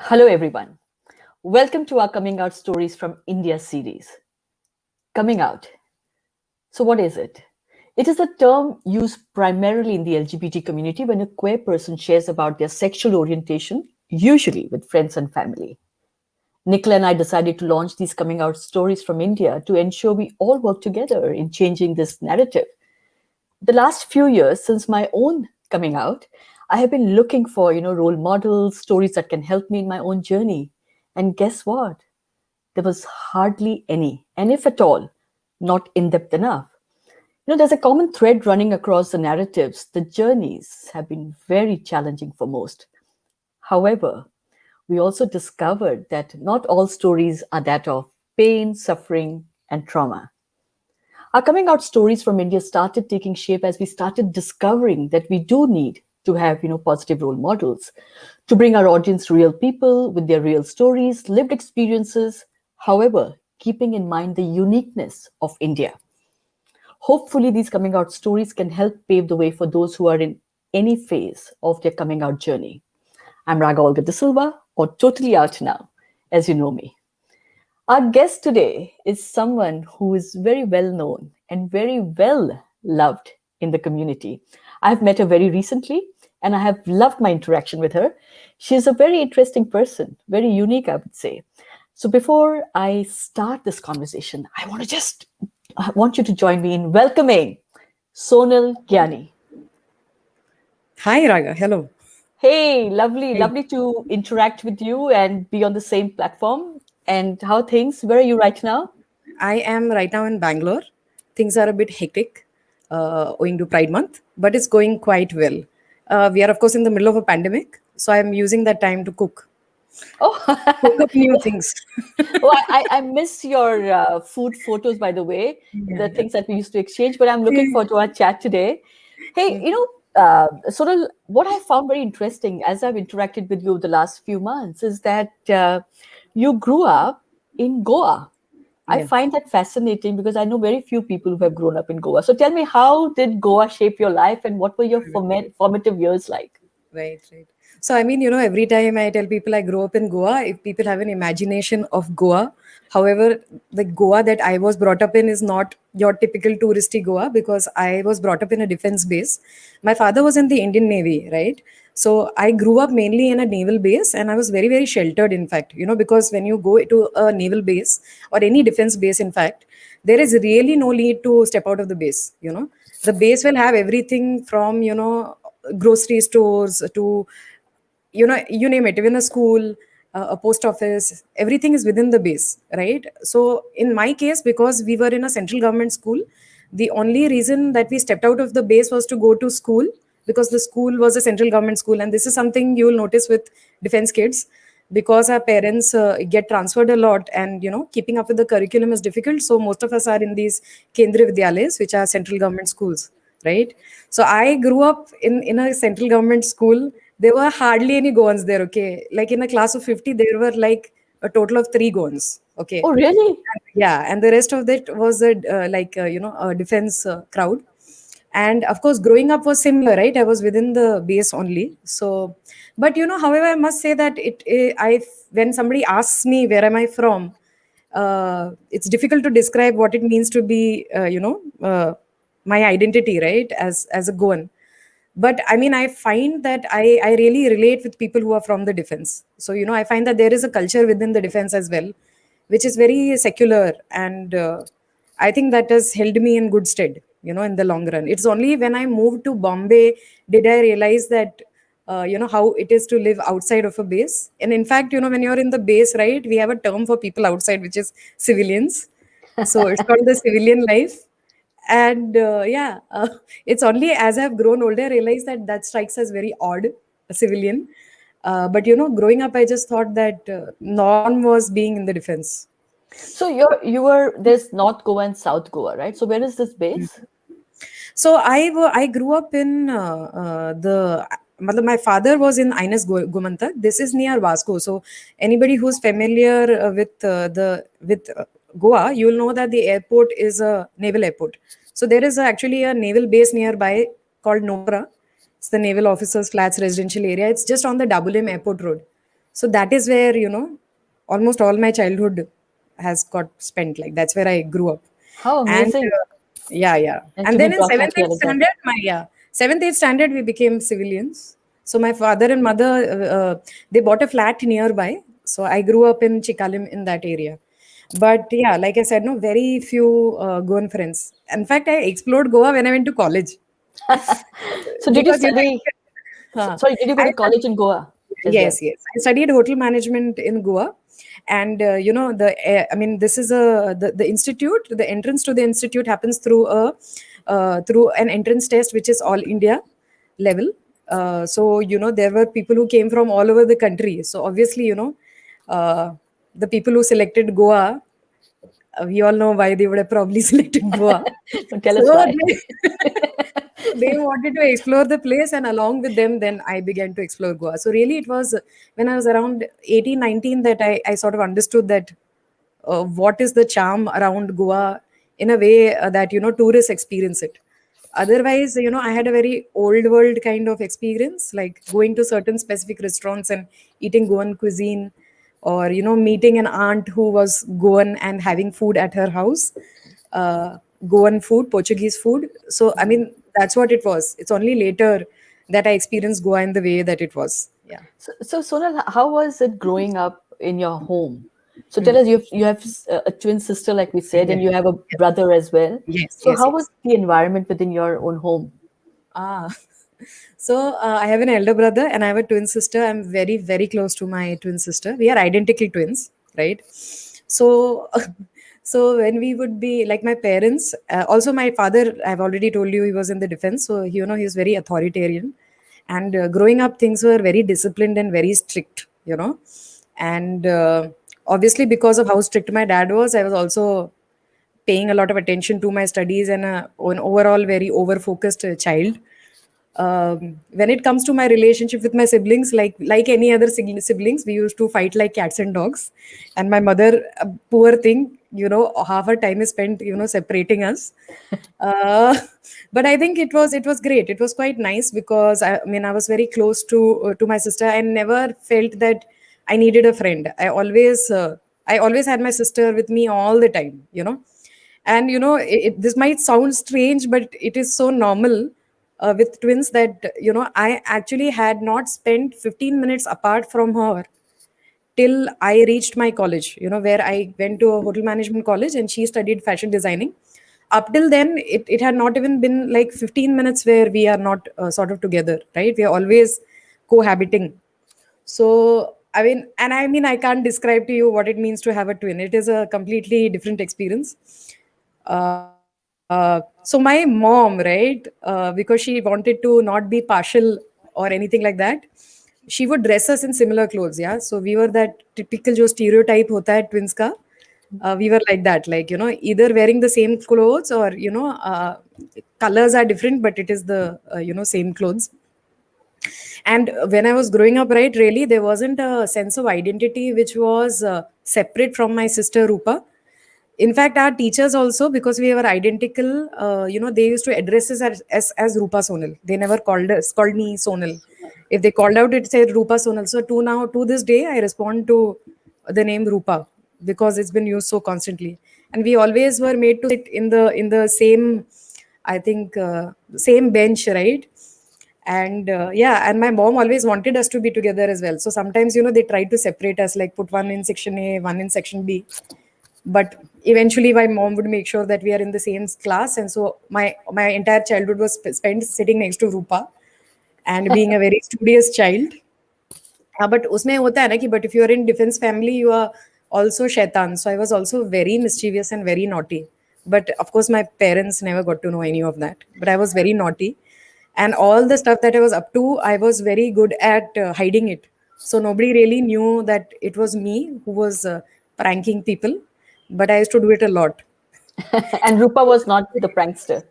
Hello, everyone. Welcome to our Coming Out Stories from India series. Coming out. So, what is it? It is a term used primarily in the LGBT community when a queer person shares about their sexual orientation, usually with friends and family. Nicola and I decided to launch these coming out stories from India to ensure we all work together in changing this narrative. The last few years since my own coming out, I have been looking for, role models, stories that can help me in my own journey. And guess what? There was hardly any, and if at all, not in depth enough. There's a common thread running across the narratives. The journeys have been very challenging for most. However, we also discovered that not all stories are that of pain, suffering, and trauma. Our coming out stories from India started taking shape as we started discovering that we do need to have, positive role models to bring our audience real people with their real stories, lived experiences, however, keeping in mind the uniqueness of India. Hopefully, these coming out stories can help pave the way for those who are in any phase of their coming out journey. I'm Raga Olga de Silva, or Totally Out Now, as you know me. Our guest today is someone who is very well known and very well loved in the community. I've met her very recently and I have loved my interaction with her. She's a very interesting person, very unique, I would say. So before I start this conversation, I want you to join me in welcoming Sonal Gyani. Hi, Raga. Hello. Hey, lovely, Hey. lovely to interact with you and be on the same platform. And how things? Where are you right now? I am right now in Bangalore. Things are a bit hectic owing to Pride Month, but it's going quite well. We are, of course, in the middle of a pandemic, so I'm using that time to cook Oh, up new things. oh, I miss your food photos, by the way, Yeah, the yeah. things that we used to exchange. But I'm looking forward to our chat today. Hey, Yeah. sort of what I found very interesting as I've interacted with you the last few months is that you grew up in Goa. I Yeah. find that fascinating because I know very few people who have grown up in Goa. So tell me, how did Goa shape your life and what were your formative years like? Right, right. So, I mean, every time I tell people I grew up in Goa, if people have an imagination of Goa, however, the Goa that I was brought up in is not your typical touristy Goa because I was brought up in a defense base. My father was in the Indian Navy, right? So, I grew up mainly in a naval base and I was very, very sheltered, in fact, because when you go to a naval base or any defense base, in fact, there is really no need to step out of the base. The base will have everything from grocery stores to you name it, even a school, a post office, everything is within the base, right? So in my case, because we were in a central government school, the only reason that we stepped out of the base was to go to school because the school was a central government school, and this is something you will notice with defense kids because our parents get transferred a lot, and keeping up with the curriculum is difficult, so most of us are in these kendriya vidyalayas, which are central government schools, right? So I grew up in a central government school. There were hardly any Goans there, okay? Like in a class of 50, there were like a total of 3 Goans, okay? Oh, really? Yeah, and the rest of that was a defense crowd. And of course, growing up was similar, right? I was within the base only. So, but however, I must say that I when somebody asks me where am I from, it's difficult to describe what it means to be my identity, right, as a Goan. But I mean, I find that I really relate with people who are from the defense. So I find that there is a culture within the defense as well, which is very secular, and I think that has held me in good stead, in the long run. It's only when I moved to Bombay did I realize that how it is to live outside of a base. And in fact, when you're in the base, right, we have a term for people outside, which is civilians. So it's called the civilian life. And it's only as I've grown older I realized that that strikes as very odd, a civilian. But growing up, I just thought that norm was being in the defense. So you were there's North Goa and South Goa, right? So where is this base? So I grew up in my father was in Ines Gumantak. This is near Vasco. So anybody who's familiar with Goa, you will know that the airport is a naval airport. So there is actually a naval base nearby called Nopara. It's the Naval Officers Flats residential area. It's just on the Double M Airport Road. So that is where, almost all my childhood has got spent. Like that's where I grew up. How And amazing. yeah, yeah. And to And be then in brought up seventh, here eighth like that. standard, seventh, eighth standard, we became civilians. So my father and mother, they bought a flat nearby. So I grew up in Chikalim in that area. But yeah, like I said, no, very few Goan friends. In fact, I explored Goa when I went to college So did you because study? huh, Sorry, did you go I to college in Goa as well? yes, yes. I studied hotel management in Goa, and I mean, this is the institute. The entrance to the institute happens through a through an entrance test, which is all India level. So there were people who came from all over the country. So obviously, uh, the people who selected Goa, we all know why they would have probably selected Goa. So tell us So why. they wanted to explore the place, and along with them, then I began to explore Goa. So really, it was when I was around 18, 19 that I sort of understood that what is the charm around Goa in a way that tourists experience it. Otherwise, I had a very old world kind of experience, like going to certain specific restaurants and eating Goan cuisine, or meeting an aunt who was Goan and having food at her house, Goan food, Portuguese food. So I mean, that's what it was. It's only later that I experienced Goa in the way that it was. Yeah. So Sonal, how was it growing up in your home? So tell us, you have a twin sister, like we said, Yes. and you have a brother as well. Yes. So Yes. how was Yes. the environment within your own home? Ah, so I have an elder brother and I have a twin sister. I'm very, very close to my twin sister. We are identical twins, right? So, so when we would be like my parents, also my father, I've already told you he was in the defense. So, he's very authoritarian. And growing up, things were very disciplined and very strict, And obviously, because of how strict my dad was, I was also paying a lot of attention to my studies and an overall very over focused child. When it comes to my relationship with my siblings, like any other siblings, we used to fight like cats and dogs. And my mother, poor thing, half her time is spent separating us. uh, but I think it was great. It was quite nice because I mean I was very close to my sister. I never felt that I needed a friend. I always had my sister with me all the time, and this might sound strange, but it is so normal with twins that I actually had not spent 15 minutes apart from her till I reached my college, where I went to a hotel management college and she studied fashion designing. Up till then, it had not even been like 15 minutes where we are not sort of together, right? We are always cohabiting. So, I can't describe to you what it means to have a twin. It is a completely different experience. So my mom, right, because she wanted to not be partial or anything like that, she would dress us in similar clothes. Yeah, so we were that typical jo stereotype hota hai twins ka. We were like that, like either wearing the same clothes or colors are different, but it is the same clothes. And when I was growing up, right, really, there wasn't a sense of identity which was separate from my sister Rupa. In fact, our teachers also, because we were identical, they used to address us as Rupa Sonal. They never called me Sonal. If they called out, it said Rupa Sonal. So to this day, I respond to the name Rupa because it's been used so constantly. And we always were made to sit in the same, I think, same bench, right? And yeah, and my mom always wanted us to be together as well. So sometimes they tried to separate us, like put one in section A, one in section B. But eventually my mom would make sure that we are in the same class, and so my entire childhood was spent sitting next to Rupa and being a very studious child. हाँ, but उसमें होता है ना कि but if you are in defense family you are also shaitan, so I was also very mischievous and very naughty. But of course my parents never got to know any of that, but I was very naughty, and all the stuff that I was up to I was very good at hiding it. So nobody really knew that it was me who was pranking people, but I used to do it a lot. And Rupa was not the prankster.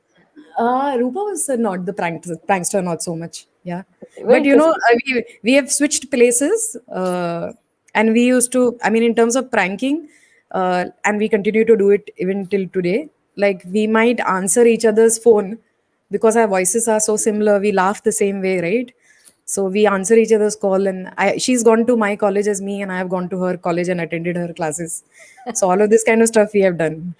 Rupa was not the prankster, not so much. Yeah, Very but interesting. we have switched places, and we used to. I mean, in terms of pranking, and we continue to do it even till today. Like we might answer each other's phone because our voices are so similar. We laugh the same way, right? So we answer each other's call, and she's gone to my college as me, and I have gone to her college and attended her classes. So all of this kind of stuff we have done.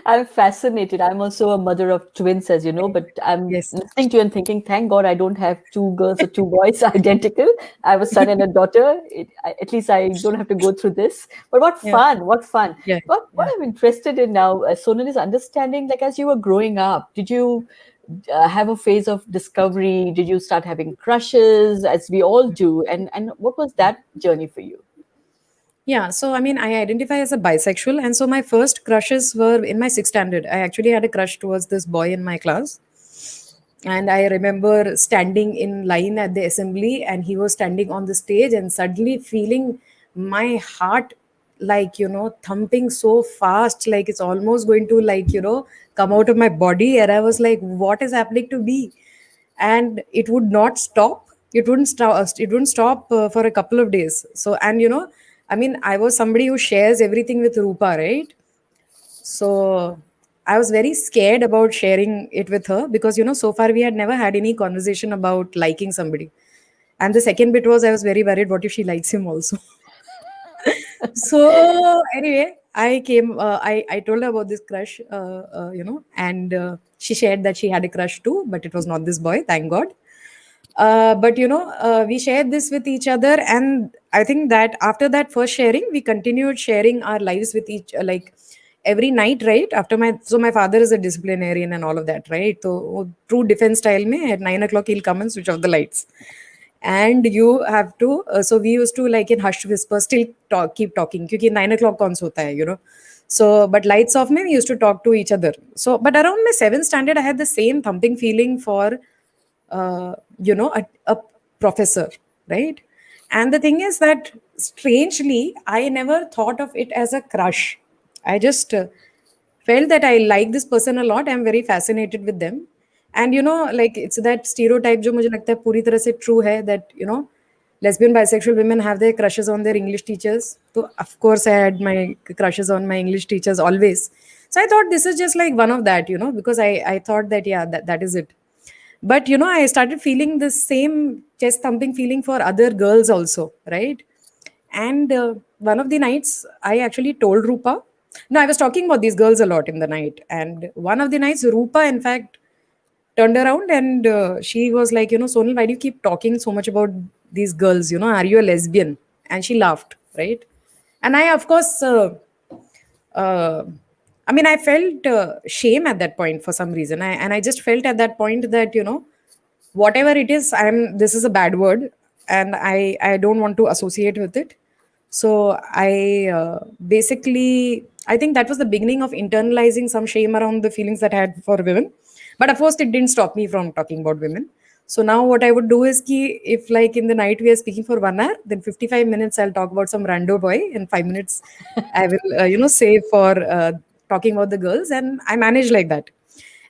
I'm fascinated. I'm also a mother of twins, as you know, but I'm Yes. listening to you and thinking, thank God I don't have two girls or two boys identical. I have a son and a daughter. At least I don't have to go through this. But what Yeah. fun! What fun! Yeah. What Yeah. I'm interested in now, Sonal, is understanding. Like as you were growing up, did you have a phase of discovery? Did you start having crushes, as we all do? And what was that journey for you? Yeah, so I mean, I identify as a bisexual, and so my first crushes were in my sixth standard. I actually had a crush towards this boy in my class, and I remember standing in line at the assembly, and he was standing on the stage, and suddenly feeling my heart like thumping so fast, like it's almost going to come out of my body, and I was like, what is happening to me? And it would not stop. It wouldn't stop for a couple of days. So, and I mean, I was somebody who shares everything with Rupa, right? So I was very scared about sharing it with her because so far we had never had any conversation about liking somebody. And the second bit was I was very worried, what if she likes him also? So anyway, I told her about this crush, and she shared that she had a crush too, but it was not this boy, thank God. But we shared this with each other, and I think that after that first sharing, we continued sharing our lives with each, like every night, right? After my father is a disciplinarian and all of that, right? So true defense style, me at 9 o'clock he'll come and switch off the lights, and you have to. So we used to, like, in hushed whisper still keep talking, because 9 o'clock कौन सोता है, So, but lights off, me, we used to talk to each other. So, but around my seventh standard, I had the same thumping feeling for a professor, right? And the thing is that strangely, I never thought of it as a crush. I just felt that I like this person a lot. I'm very fascinated with them. And like, it's that stereotype जो मुझे लगता है पूरी तरह से true है, that lesbian bisexual women have their crushes on their English teachers. So of course I had my crushes on my English teachers always. So I thought this is just like one of that, because I thought that, yeah, that is it. But I started feeling the same chest thumping feeling for other girls also, right? And one of the nights I actually told Rupa. No, I was talking about these girls a lot in the night, and one of the nights Rupa, in fact, turned around, and she was like, Sonal, why do you keep talking so much about these girls? Are you a lesbian? And she laughed, right? And I, of course, uh, I mean, I felt shame at that point for some reason. And I just felt at that point that, whatever it is, this is a bad word, and I don't want to associate with it. So I basically, I think that was the beginning of internalizing some shame around the feelings that I had for women. But of course, it didn't stop me from talking about women. So now what I would do is if, like, in the night we are speaking for 1 hour, then 55 minutes I'll talk about some rando boy, and 5 minutes I will save for talking about the girls, and I manage like that.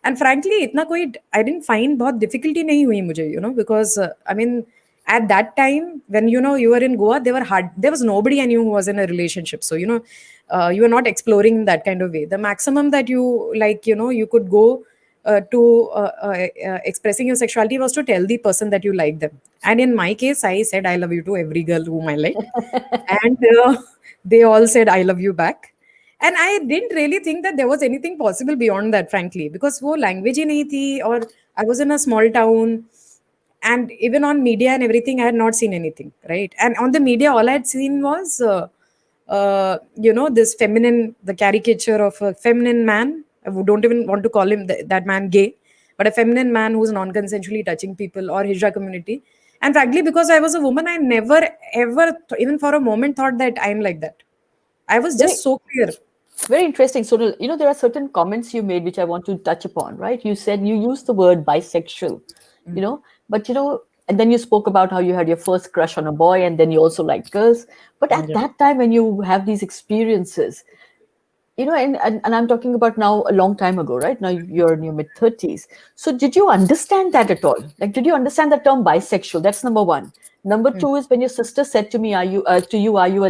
And frankly, इतना कोई I didn't find बहुत difficulty नहीं हुई मुझे, because I mean, at that time when you were in Goa, there was nobody I knew who was in a relationship. So you were not exploring in that kind of way. The maximum that you, like, you could go to expressing your sexuality was to tell the person that you like them. And in my case, I said I love you to every girl whom I liked, and they all said I love you back. And I didn't really think that there was anything possible beyond that, frankly, because वो language ही नहीं थी, or I was in a small town, and even on media and everything, I had not seen anything, right? And on the media, all I had seen was this feminine, the caricature of a feminine man. I don't even want to call him that man gay, but a feminine man who's non-consensually touching people, or Hijra community. And frankly, because I was a woman, I never ever even for a moment thought that I'm like that. I was Very, just so clear. very interesting. So, there are certain comments you made which I want to touch upon, right? You said you used the word bisexual, but and then you spoke about how you had your first crush on a boy and then you also liked girls. But at Yeah. that time, when you have these experiences, and I'm talking about now a long time ago, right? Now you're in your mid 30s. So did you understand that at all? Like, did you understand the term bisexual? That's number one. Number two is when your sister said to me, are you a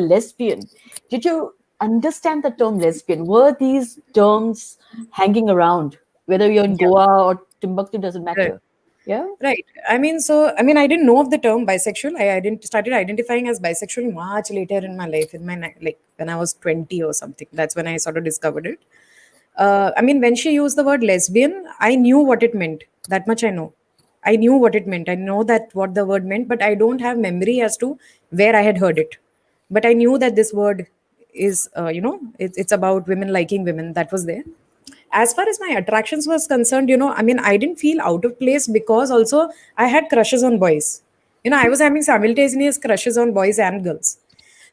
lesbian? Did you understand the term lesbian? Were these terms hanging around, whether you're in Yeah. Goa or Timbuktu, doesn't Correct. matter? Yeah. Right. I mean, so I mean, I didn't know of the term bisexual. Started identifying as bisexual much later in my life, in my like when I was 20 or something. That's when I sort of discovered it. I mean, when she used the word lesbian, I knew what it meant. That much I know. I knew what it meant. I know that what the word meant, but I don't have memory as to where I had heard it. But I knew that this word is, it's about women liking women. That was there. As far as my attractions was concerned, I mean, I didn't feel out of place because also I had crushes on boys. I was having simultaneous crushes on boys and girls.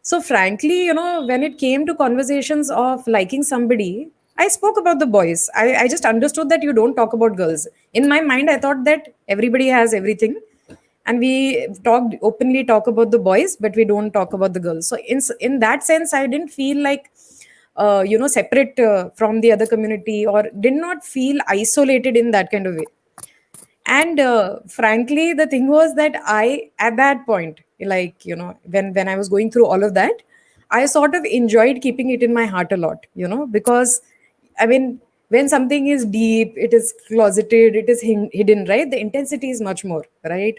So frankly, when it came to conversations of liking somebody, I spoke about the boys. I just understood that you don't talk about girls. In my mind, I thought that everybody has everything, and we talk about the boys, but we don't talk about the girls. So in that sense, I didn't feel like separate from the other community, or did not feel isolated in that kind of way. And frankly, the thing was that I, at that point, like, when I was going through all of that, I sort of enjoyed keeping it in my heart a lot, because I mean, when something is deep, it is closeted, it is hidden, right? The intensity is much more, right?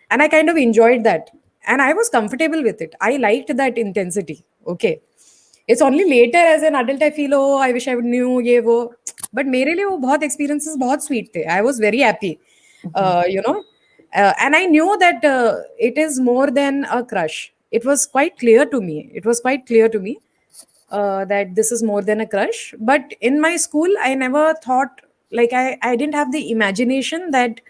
And I kind of enjoyed that, and I was comfortable with it. I liked that intensity. Okay. It's only later as an adult I feel, oh, I wish I would knew ये वो. But मेरे लिए वो बहुत experiences बहुत sweet थे. I was very happy, Mhm. you know. And I knew that it is more than a crush. It was quite clear to me. It was quite clear to me that this is more than a crush. But in my school, I never thought, like, I didn't have the imagination that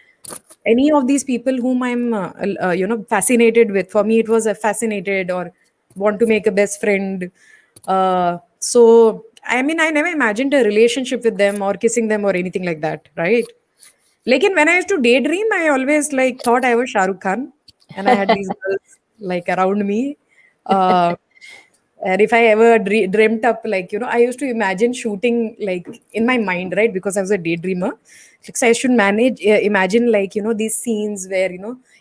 any of these people whom I'm fascinated with. For me, it was a fascinated or want to make a best friend. So I mean, I never imagined a relationship with them or kissing them or anything like that, right? Like, when I used to daydream, I always like thought I was Shah Rukh Khan, and I had these girls like around me. Uh, and if I ever dreamt up, like, I used to imagine shooting like in my mind, right? Because I was a daydreamer. Like, so I should imagine, like, these scenes where,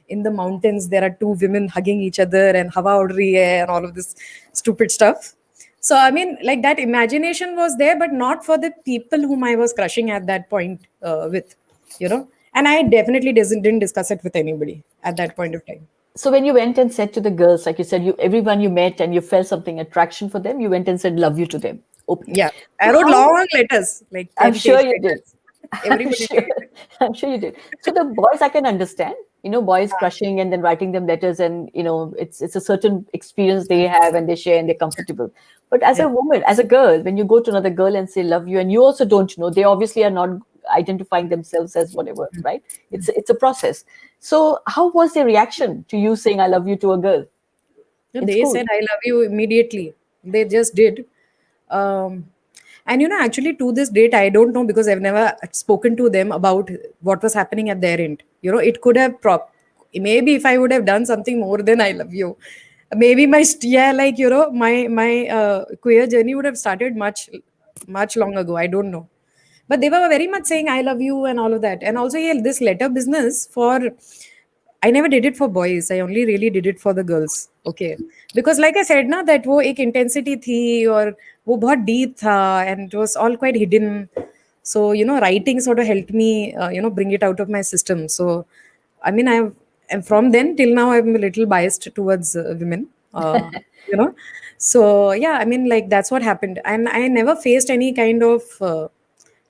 in the mountains, there are two women hugging each other and hawa ud rahi hai and all of this stupid stuff. So, I mean, like, that imagination was there, but not for the people whom I was crushing at that point and I definitely didn't discuss it with anybody at that point of time. So when you went and said to the girls, like you said, you everyone you met and you felt something attraction for them, you went and said love you to them openly. Yeah. I So wrote how long letters, like I'm 10 sure page you did. letters. I'm Everybody sure. read it. I'm sure you did. So the boys I can understand, boys crushing and then writing them letters, and it's a certain experience they have and they share and they're comfortable. But as Yeah. a woman, as a girl, when you go to another girl and say love you, and you also don't know, they obviously are not identifying themselves as whatever, right? It's a process. So how was their reaction to you saying I love you to a girl No, in they school? said I love you immediately. They just did. Um, and actually to this date, I don't know, because I've never spoken to them about what was happening at their end. It could have maybe if I would have done something more than I love you, maybe like, my queer journey would have started much long ago. I don't know, but they were very much saying I love you and all of that. And also, yeah, this letter business, for I never did it for boys. I only really did it for the girls. Okay. Because like I said, na, that wo ek intensity thi, or wo bahut deep tha, and it was all quite hidden. So, writing sort of helped me, bring it out of my system. So, I mean, and from then till now, I'm a little biased towards women, you know. So, yeah, I mean, like, that's what happened. And I never faced any kind of,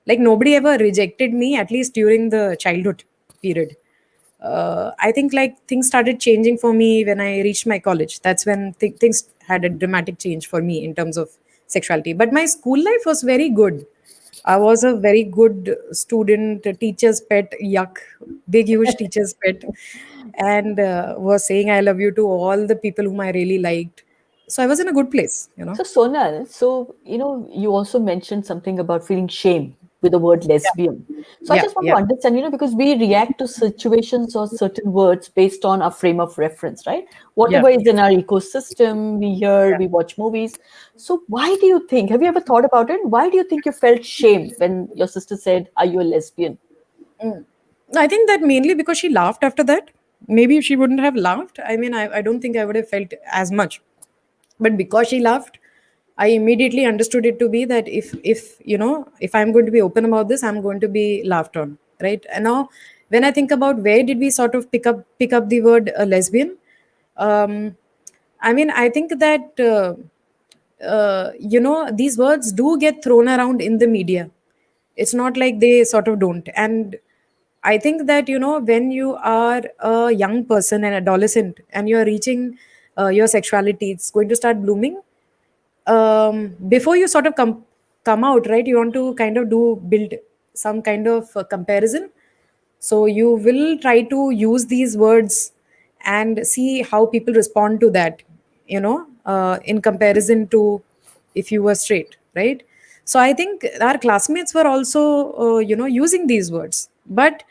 like, nobody ever rejected me, at least during the childhood period. I think, like, things started changing for me when I reached my college. That's when things had a dramatic change for me in terms of sexuality. But my school life was very good. I was a very good student, a teacher's pet, yuck, big, huge teacher's pet, and was saying I love you to all the people whom I really liked. So I was in a good place. So Sonal, you also mentioned something about feeling shame with the word Yeah, lesbian. So I yeah, just want to yeah, understand, because we react to situations or certain words based on our frame of reference, right? yeah, Whatever is in our ecosystem, we hear, yeah. we watch movies. So why do you think, have you ever thought about it? Why do you think you felt shame when your sister said, are you a lesbian? Mm. I think that mainly because she laughed after that. Maybe if she wouldn't have laughed, I mean, I don't think I would have felt as much. But because she laughed, I immediately understood it to be that if I'm going to be open about this, I'm going to be laughed on, right? And now, when I think about where did we sort of pick up the word lesbian, um, I mean, I think that these words do get thrown around in the media. It's not like they sort of don't. And I think that, when you are a young person, an adolescent, and you're reaching your sexuality, it's going to start blooming. Before you sort of come out, right, you want to kind of build some kind of comparison. So you will try to use these words and see how people respond to that, in comparison to if you were straight, right? So I think our classmates were also using these words. But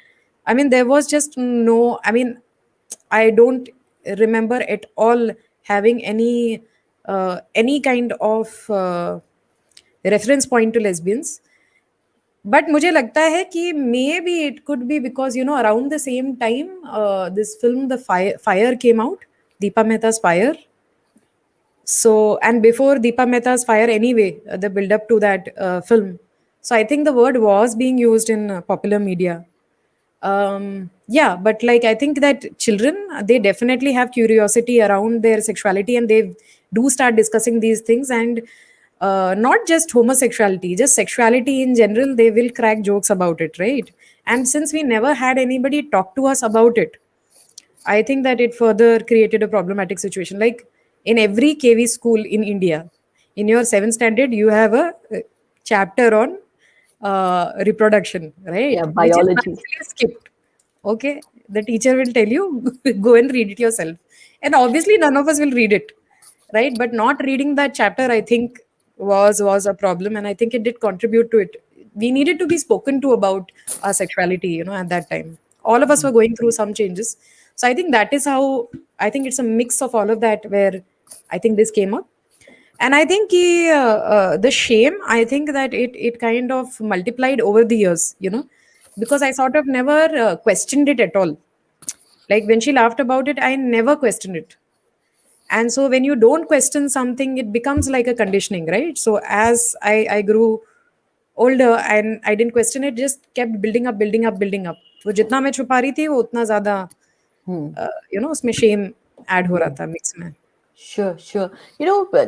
I mean, there was just no, I mean, I don't remember at all having any kind of reference point to lesbians. But मुझे लगता है कि maybe it could be because around the same time this film the fire came out, Deepa Mehta's fire. So, and before Deepa Mehta's fire anyway, the build up to that film, so I think the word was being used in popular media. Yeah, but like I think that children, they definitely have curiosity around their sexuality, and they do start discussing these things. And not just homosexuality, just sexuality in general, they will crack jokes about it, right? And since we never had anybody talk to us about it, I think that it further created a problematic situation. Like in every KV school in India, in your seventh standard, you have a chapter on reproduction, Yeah, right? Which is biology. nicely skipped. Okay, the teacher will tell you, go and read it yourself. And obviously, none of us will read it, right? But not reading that chapter, I think, was a problem, and I think it did contribute to it. We needed to be spoken to about our sexuality, at that time. All of us were going through some changes. So I think that is how, I think it's a mix of all of that where I think this came up. And I think the shame, I think that it kind of multiplied over the years, because I sort of never questioned it at all. Like when she laughed about it, I never questioned it. And so when you don't question something, it becomes like a conditioning, right? So as I grew older and I didn't question it, just kept building up, building up, building up. तो जितना मैं छुपा रही थी वो उतना ज्यादा Hmm. उसमें shame ऐड हो रहा Hmm. था मिक्स में. Sure, sure.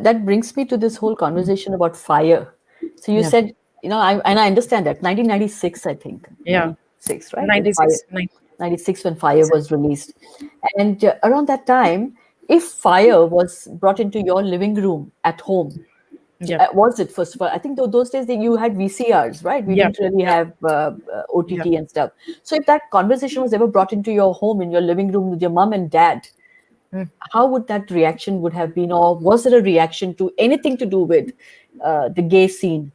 That brings me to this whole conversation about fire. So you Yeah. said, I understand that 1996, I think, Yeah. 96, right? When fire, 96. 96 when fire was released, and around that time, if fire was brought into your living room at home, Yeah. was it first of all? I think those days that you had VCRs, right? We Yeah. didn't really Yeah. have Yeah. OTT and stuff. So if that conversation was ever brought into your home, in your living room with your mom and dad, Mm. how would that reaction would have been, or was it a reaction to anything to do with the gay scene?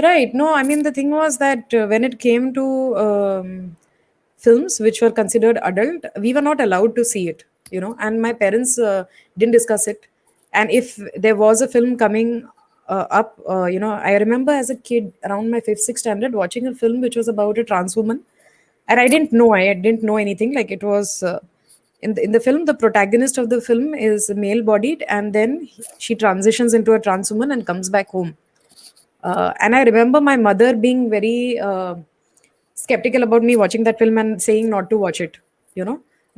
Right. No, I mean, the thing was that when it came to films which were considered adult, we were not allowed to see it, and my parents didn't discuss it. And if there was a film coming up, I remember as a kid around my fifth, sixth standard watching a film which was about a trans woman. And I didn't know anything. Like it was. In the film, the protagonist of the film is male bodied, and then she transitions into a trans woman and comes back home. And I remember my mother being very skeptical about me watching that film and saying not to watch it.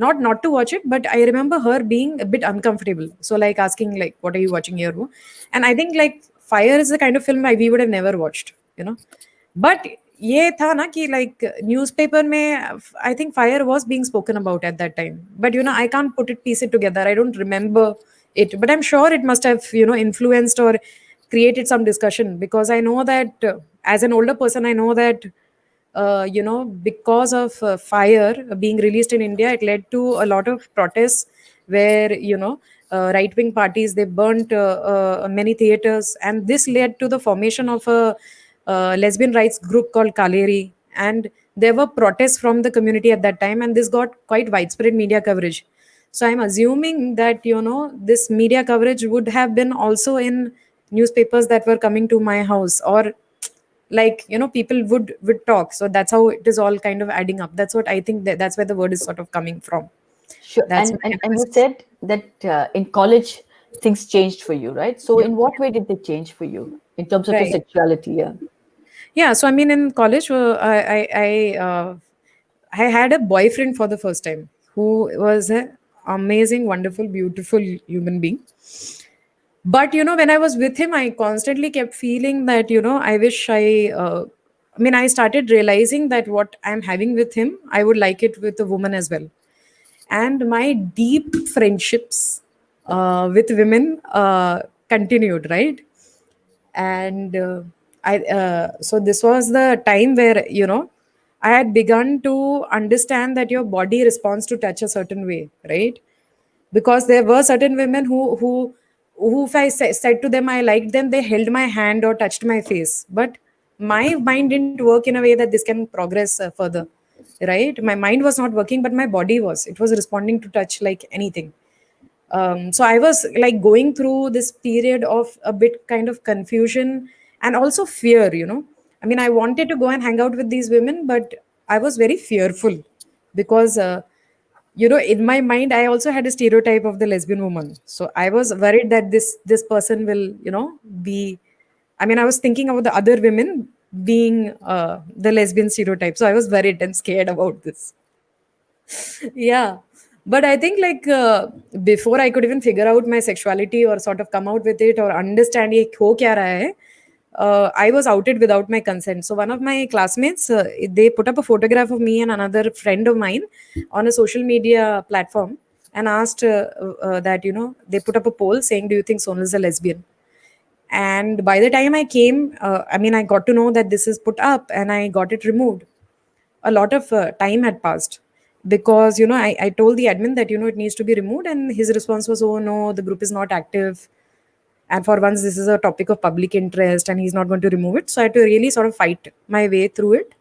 Not to watch it, but I remember her being a bit uncomfortable. So like asking like, "What are you watching here?" And I think like Fire is the kind of film we would have never watched. But ये था ना कि like newspaper में I think Fire was being spoken about at that time. But I can't piece it together. I don't remember it, but I'm sure it must have influenced or created some discussion, because I know that as an older person, I know that because of Fire being released in India, it led to a lot of protests where right wing parties, they burnt many theaters, and this led to the formation of a lesbian rights group called Kaleri. And there were protests from the community at that time, and this got quite widespread media coverage. So I'm assuming that this media coverage would have been also in newspapers that were coming to my house, or like people would talk. So that's how it is all kind of adding up. That's what I think, that's where the word is sort of coming from. Sure. That's And my and, and you analysis. said that in college things changed for you, right? So Yeah. in what way did they change for you in terms of your Right. sexuality? Yeah. Yeah, so I mean, in college, I I had a boyfriend for the first time who was an amazing, wonderful, beautiful human being. But when I was with him, I constantly kept feeling that I wish I mean, I started realizing that what I'm having with him, I would like it with a woman as well. And my deep friendships with women continued, right? And I so this was the time where I had begun to understand that your body responds to touch a certain way, right? Because there were certain women who if I said to them I liked them, they held my hand or touched my face. But my mind didn't work in a way that this can progress further, right? My mind was not working, but my body was. It was responding to touch like anything. So I was like going through this period of a bit kind of confusion and also fear. I mean, I wanted to go and hang out with these women, but I was very fearful because in my mind I also had a stereotype of the lesbian woman. So I was worried that this person will be, I mean, I was thinking about the other women being the lesbian stereotype. So I was worried and scared about this. Yeah. But I think like before I could even figure out my sexuality or sort of come out with it or understand ye ho kya raha hai, I was outed without my consent. So one of my classmates, they put up a photograph of me and another friend of mine on a social media platform and asked that they put up a poll saying, "Do you think Sonal is a lesbian?" And by the time I came, I mean, I got to know that this is put up and I got it removed. A lot of time had passed because I told the admin that it needs to be removed, and his response was, "Oh no, the group is not active, and for once this is a topic of public interest and he's not going to remove it." So I had to really sort of fight my way through it,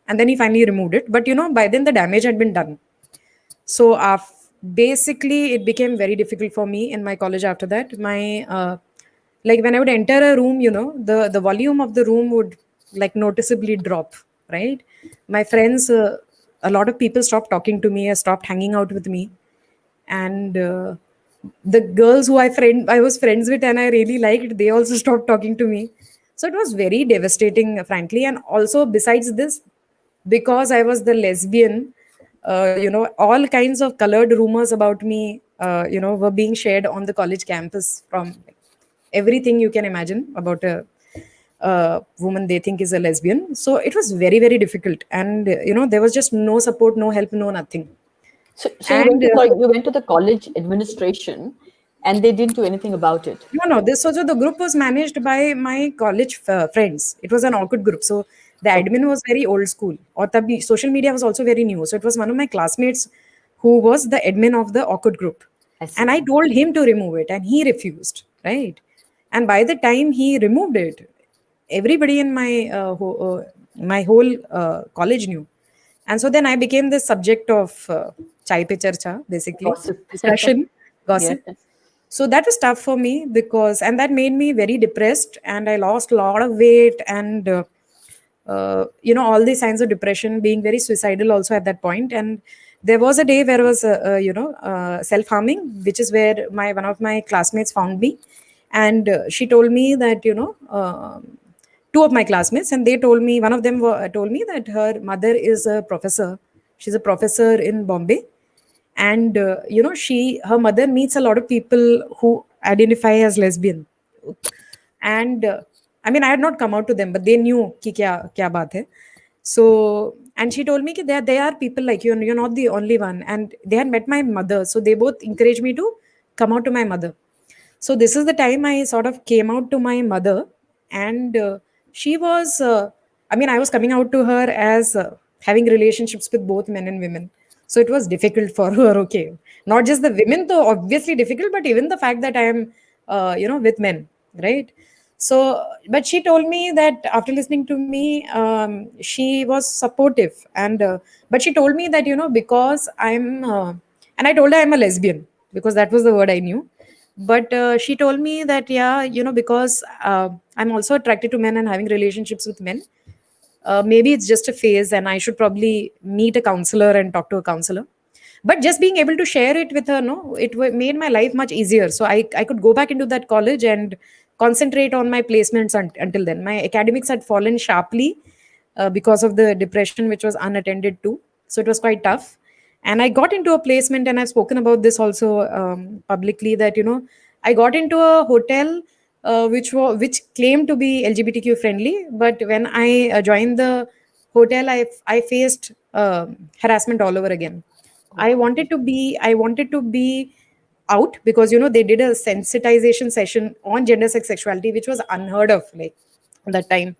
and then he finally removed it. But by then the damage had been done. So basically it became very difficult for me in my college after that. My like when I would enter a room, the volume of the room would like noticeably drop, right? My friends, a lot of people stopped talking to me, stopped hanging out with me. And the girls who I was friends with and I really liked, they also stopped talking to me. So it was very devastating, frankly. And also besides this, because I was the lesbian, all kinds of colored rumors about me, were being shared on the college campus from everything you can imagine about a woman they think is a lesbian. So it was very, very difficult. And, there was just no support, no help, no nothing. So you went And to sorry, you went to the college administration, and they didn't do anything about it. no, this also the group was managed by my college friends. It was an awkward group. So the Okay, admin was very old school. Or the social media was also very new. So it was one of my classmates who was the admin of the awkward group. I And see. I told him to remove it and he refused. Right. And by the time he removed it, everybody in my whole college knew. And so then I became the subject of chai pe charcha, basically, Gossip. discussion, Yeah. gossip. So that was tough for me because, and that made me very depressed, and I lost a lot of weight, and all these signs of depression, being very suicidal also at that point. And there was a day where I was self-harming, which is where my one of my classmates found me, and she told me that two of my classmates, and they told me, one of them told me that her mother is a professor. She's a professor in Bombay, and she her mother meets a lot of people who identify as lesbian. And I mean, I had not come out to them, but they knew ki kya baat hai. So, and she told me that there are people like you, and you're not the only one. And they had met my mother, so they both encouraged me to come out to my mother. So this is the time I sort of came out to my mother. And she was I mean, I was coming out to her as having relationships with both men and women. So it was difficult for her. Okay, not just the women though, obviously difficult, but even the fact that I am with men, right? So but she told me that after listening to me, she was supportive. And but she told me that because I'm and I told her I'm a lesbian, because that was the word I knew. But she told me that, yeah, because I'm also attracted to men and having relationships with men, maybe it's just a phase and I should probably meet a counselor and talk to a counselor. But just being able to share it with her, no, it made my life much easier. So I could go back into that college and concentrate on my placements. Until then my academics had fallen sharply because of the depression which was unattended to. So it was quite tough. And I got into a placement, and I've spoken about this also publicly, that I got into a hotel which claimed to be LGBTQ friendly, but when I joined the hotel, I faced harassment all over again. I wanted to be out, because they did a sensitization session on gender sex sexuality, which was unheard of, like, at that time.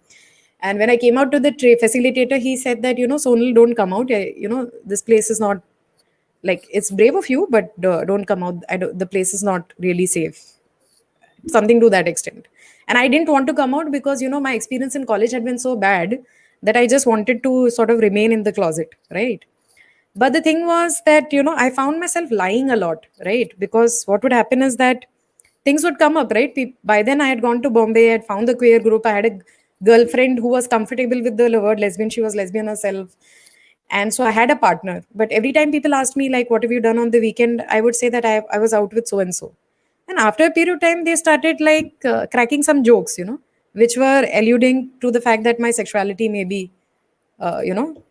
And when I came out to the facilitator, he said that, Sonal, don't come out. This place is not, like, it's brave of you, but don't come out. The place is not really safe, something to that extent. And I didn't want to come out, because my experience in college had been so bad that I just wanted to sort of remain in the closet, right? But the thing was that, I found myself lying a lot, right? Because what would happen is that things would come up, right? By then I had gone to Bombay, I had found the queer group, I had a girlfriend who was comfortable with the word lesbian, she was lesbian herself. And so I had a partner. But every time people asked me, like, what have you done on the weekend, I would say that I was out with so and so. And after a period of time, they started, like, cracking some jokes, which were alluding to the fact that my sexuality may be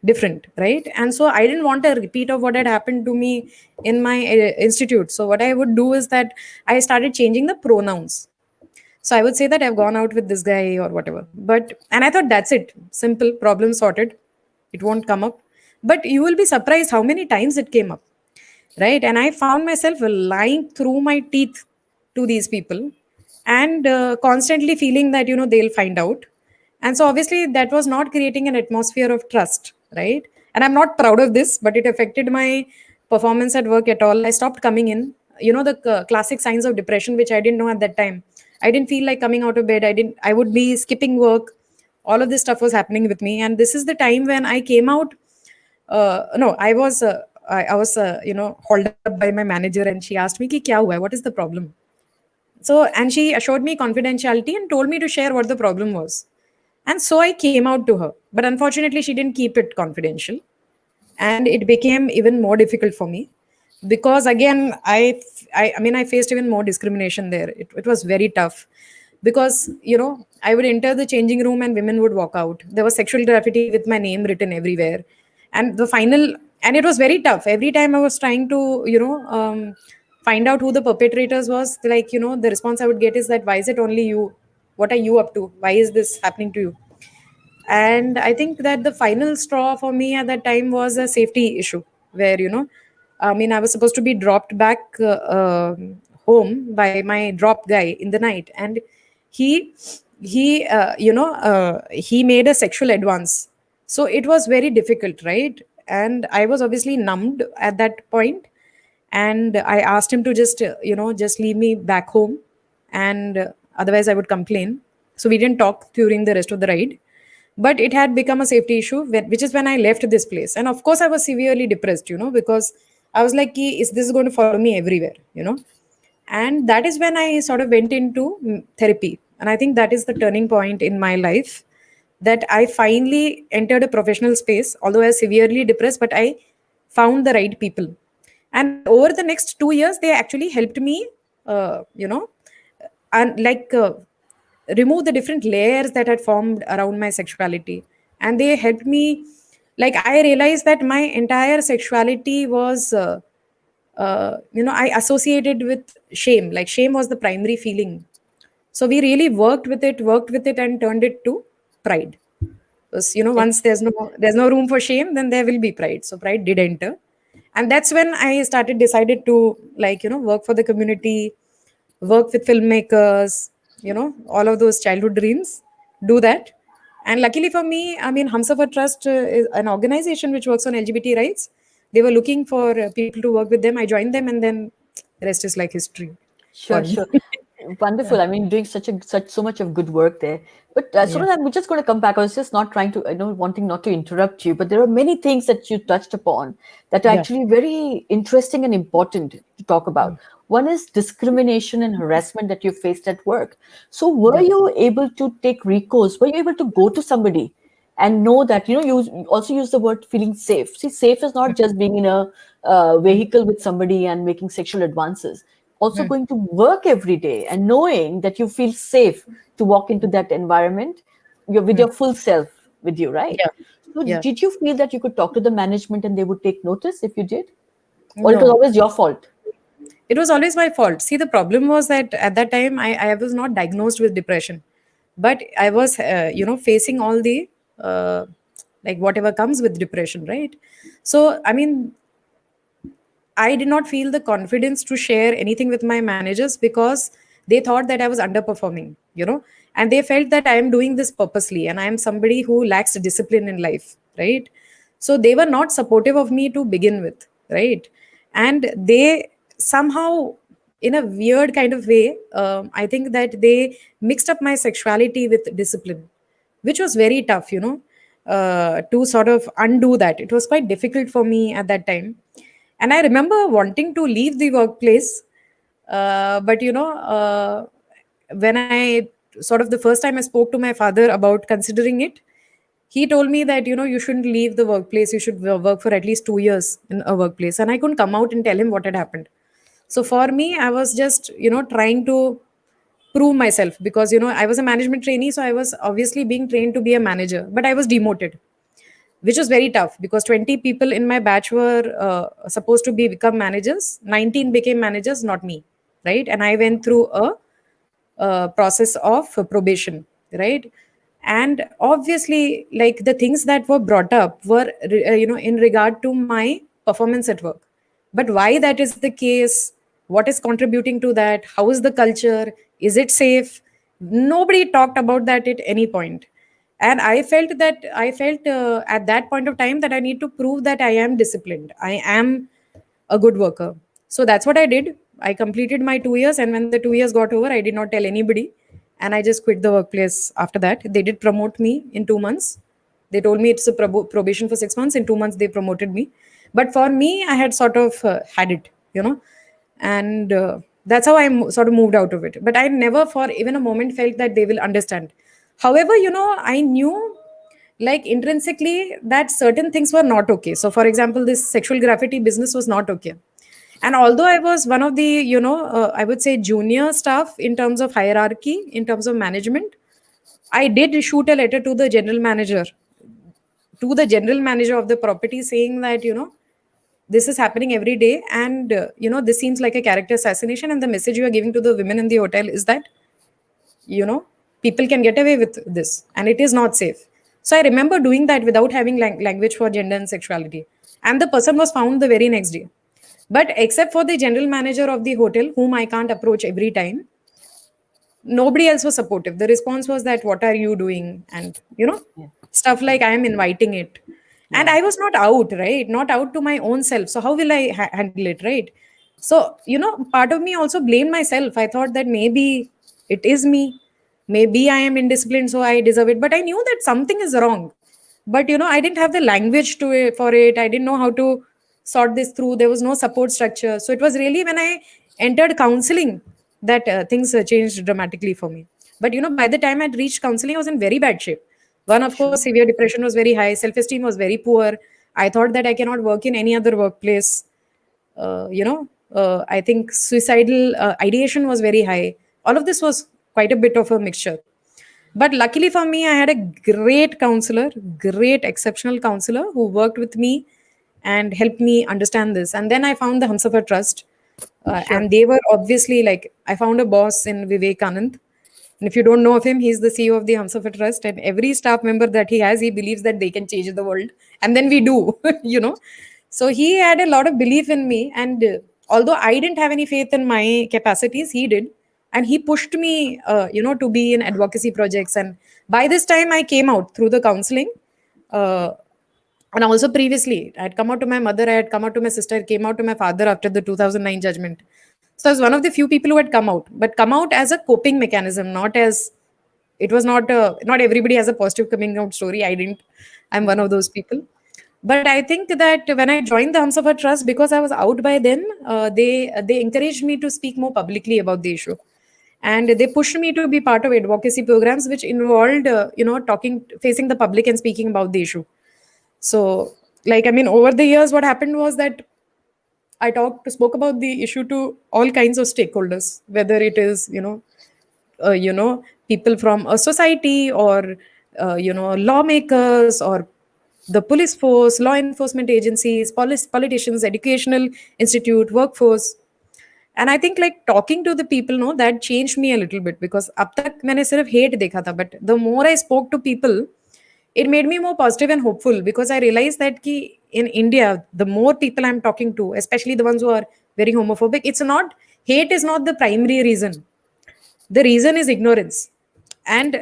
different, right? And so I didn't want a repeat of what had happened to me in my institute. So what I would do is that I started changing the pronouns. So I would say that I've gone out with this guy or whatever. And I thought, that's it, simple, problem sorted, it won't come up. But you will be surprised how many times it came up, right? And I found myself lying through my teeth to these people, and constantly feeling that they'll find out. And so obviously that was not creating an atmosphere of trust, right? And I'm not proud of this, but it affected my performance at work at all. I stopped coming in. The classic signs of depression, which I didn't know at that time. I didn't feel like coming out of bed. I would be skipping work. All of this stuff was happening with me, and this is the time when I came out. No, I was hauled up by my manager, and she asked me ki kya hua hai, what is the problem? So, and she assured me confidentiality and told me to share what the problem was. And so I came out to her, but unfortunately she didn't keep it confidential, and it became even more difficult for me, because again I faced even more discrimination there. It was very tough, because I would enter the changing room and women would walk out. There was sexual graffiti with my name written everywhere. And it was very tough. Every time I was trying to find out who the perpetrators was, like, the response I would get is that, why is it only you? What are you up to? Why is this happening to you? And I think that the final straw for me at that time was a safety issue, where I was supposed to be dropped back home by my drop guy in the night, and he he made a sexual advance. So it was very difficult, right? And I was obviously numbed at that point, and I asked him to just leave me back home, and otherwise I would complain. So we didn't talk during the rest of the ride. But it had become a safety issue, which is when I left this place. And of course I was severely depressed, because I was like, is this going to follow me everywhere, and that is when I sort of went into therapy. And I think that is the turning point in my life, that I finally entered a professional space, although I was severely depressed, but I found the right people. And over the next 2 years, they actually helped me, and like remove the different layers that had formed around my sexuality. And they helped me, like, I realized that my entire sexuality was I associated with shame. Like, shame was the primary feeling. So we really worked with it and turned it to pride. Because once there's no room for shame, then there will be pride. So pride did enter. And that's when I decided to, like, work for the community, work with filmmakers, all of those childhood dreams, do that. And luckily for me, Humsafar Trust is an organization which works on LGBT rights. They were looking for people to work with them. I joined them, and then the rest is like history for Sure, me. sure. Wonderful. I mean, doing such so much of good work there. But Yeah. Sonal, I'm just going to come back. I was just not trying to, wanting not to interrupt you, but there are many things that you touched upon that are Yeah. actually very interesting and important to talk about. One is discrimination and harassment that you faced at work. So, were Yeah. you able to take recourse? Were you able to go to somebody and know that, you also use the word feeling safe? See, safe is not just being in a vehicle with somebody and making sexual advances, also going to work every day and knowing that you feel safe to walk into that environment, you're with your full self with you, right? Yeah. So Yeah. did you feel that you could talk to the management and they would take notice if you did? Or it was No, always your fault? it was always my fault. See, the problem was that at that time I was not diagnosed with depression, but I was, facing all the uh, like whatever comes with depression, right? So, I mean, I did not feel the confidence to share anything with my managers because they thought that I was underperforming, and they felt that I am doing this purposely and I am somebody who lacks discipline in life, right? So they were not supportive of me to begin with, right? And they somehow, in a weird kind of way, I think that they mixed up my sexuality with discipline, which was very tough, to sort of undo that. It was quite difficult for me at that time, and I remember wanting to leave the workplace, but when I sort of the first time I spoke to my father about considering it, he told me that you shouldn't leave the workplace, you should work for at least 2 years in a workplace. And I couldn't come out and tell him what had happened. So for me, I was just trying to prove myself, because I was a management trainee, so I was obviously being trained to be a manager, but I was demoted, which was very tough because 20 people in my batch were supposed to become managers. 19 became managers, not me, right? And I went through a process of probation, right? And obviously, like, the things that were brought up were in regard to my performance at work. But why that is the case, what is contributing to that, how is the culture, is it safe, nobody talked about that at any point. And I felt at that point of time that I need to prove that I am disciplined, I am a good worker. So that's what I did. I completed my 2 years, and when the 2 years got over, I did not tell anybody, and I just quit the workplace. After that, they did promote me in 2 months. They told me it's a probation for 6 months. In 2 months they promoted me. But for me, I had sort of had it, and that's how I sort of moved out of it. But I never for even a moment felt that they will understand. However, I knew, like, intrinsically, that certain things were not okay. So for example, this sexual graffiti business was not okay. And although I was one of the, I would say, junior staff in terms of hierarchy, in terms of management, I did shoot a letter to the general manager of the property, saying that, this is happening every day, and this seems like a character assassination, and the message you are giving to the women in the hotel is that, people can get away with this and it is not safe. So I remember doing that without having language for gender and sexuality, and the person was found the very next day. But except for the general manager of the hotel, whom I can't approach every time, nobody else was supportive. The response was that, what are you doing? And Yeah. stuff like, I am inviting it. And Yeah. I was not out, right? Not out to my own self. So how will I handle it, right? So, part of me also blamed myself. I thought that maybe it is me. Maybe I am indisciplined, so I deserve it. But I knew that something is wrong. But, I didn't have the language to it, for it. I didn't know how to sort this through. There was no support structure. So it was really when I entered counseling that things changed dramatically for me. But, by the time I'd reached counseling, I was in very bad shape. One, of Sure. course, severe depression was very high. Self-esteem was very poor. I thought that I cannot work in any other workplace. I think suicidal ideation was very high. All of this was quite a bit of a mixture. But luckily for me, I had a great counselor, great exceptional counselor who worked with me and helped me understand this. And then I found the Hamsafar Trust, Sure. and they were obviously, like, I found a boss in Vivek Anand. And if you don't know of him, he's the CEO of the Hamsafar Trust, and every staff member that he has, he believes that they can change the world, and then we do, So he had a lot of belief in me, and although I didn't have any faith in my capacities, he did, and he pushed me, to be in advocacy projects. And by this time, I came out through the counseling. Uh, and also previously, I had come out to my mother, I had come out to my sister, I came out to my father after the 2009 judgment. So I was one of the few people who had come out, but come out as a coping mechanism, not as, it was not not everybody has a positive coming out story. I didn't. I'm one of those people. But I think that when I joined the Humsafar Trust, because I was out by then, they encouraged me to speak more publicly about the issue, and they pushed me to be part of advocacy programs, which involved talking, facing the public, and speaking about the issue. So, like, I mean, over the years, what happened was that I spoke about the issue to all kinds of stakeholders, whether it is, people from a society, or lawmakers, or the police force, law enforcement agencies, politicians, educational institute, workforce. And I think like talking to the people, no, that changed me a little bit, because अब तक मैंने सिर्फ hate देखा था, but the more I spoke to people, it made me more positive and hopeful, because I realized that ki in India, the more people I'm talking to, especially the ones who are very homophobic, it's not, hate is not the primary reason. The reason is ignorance. And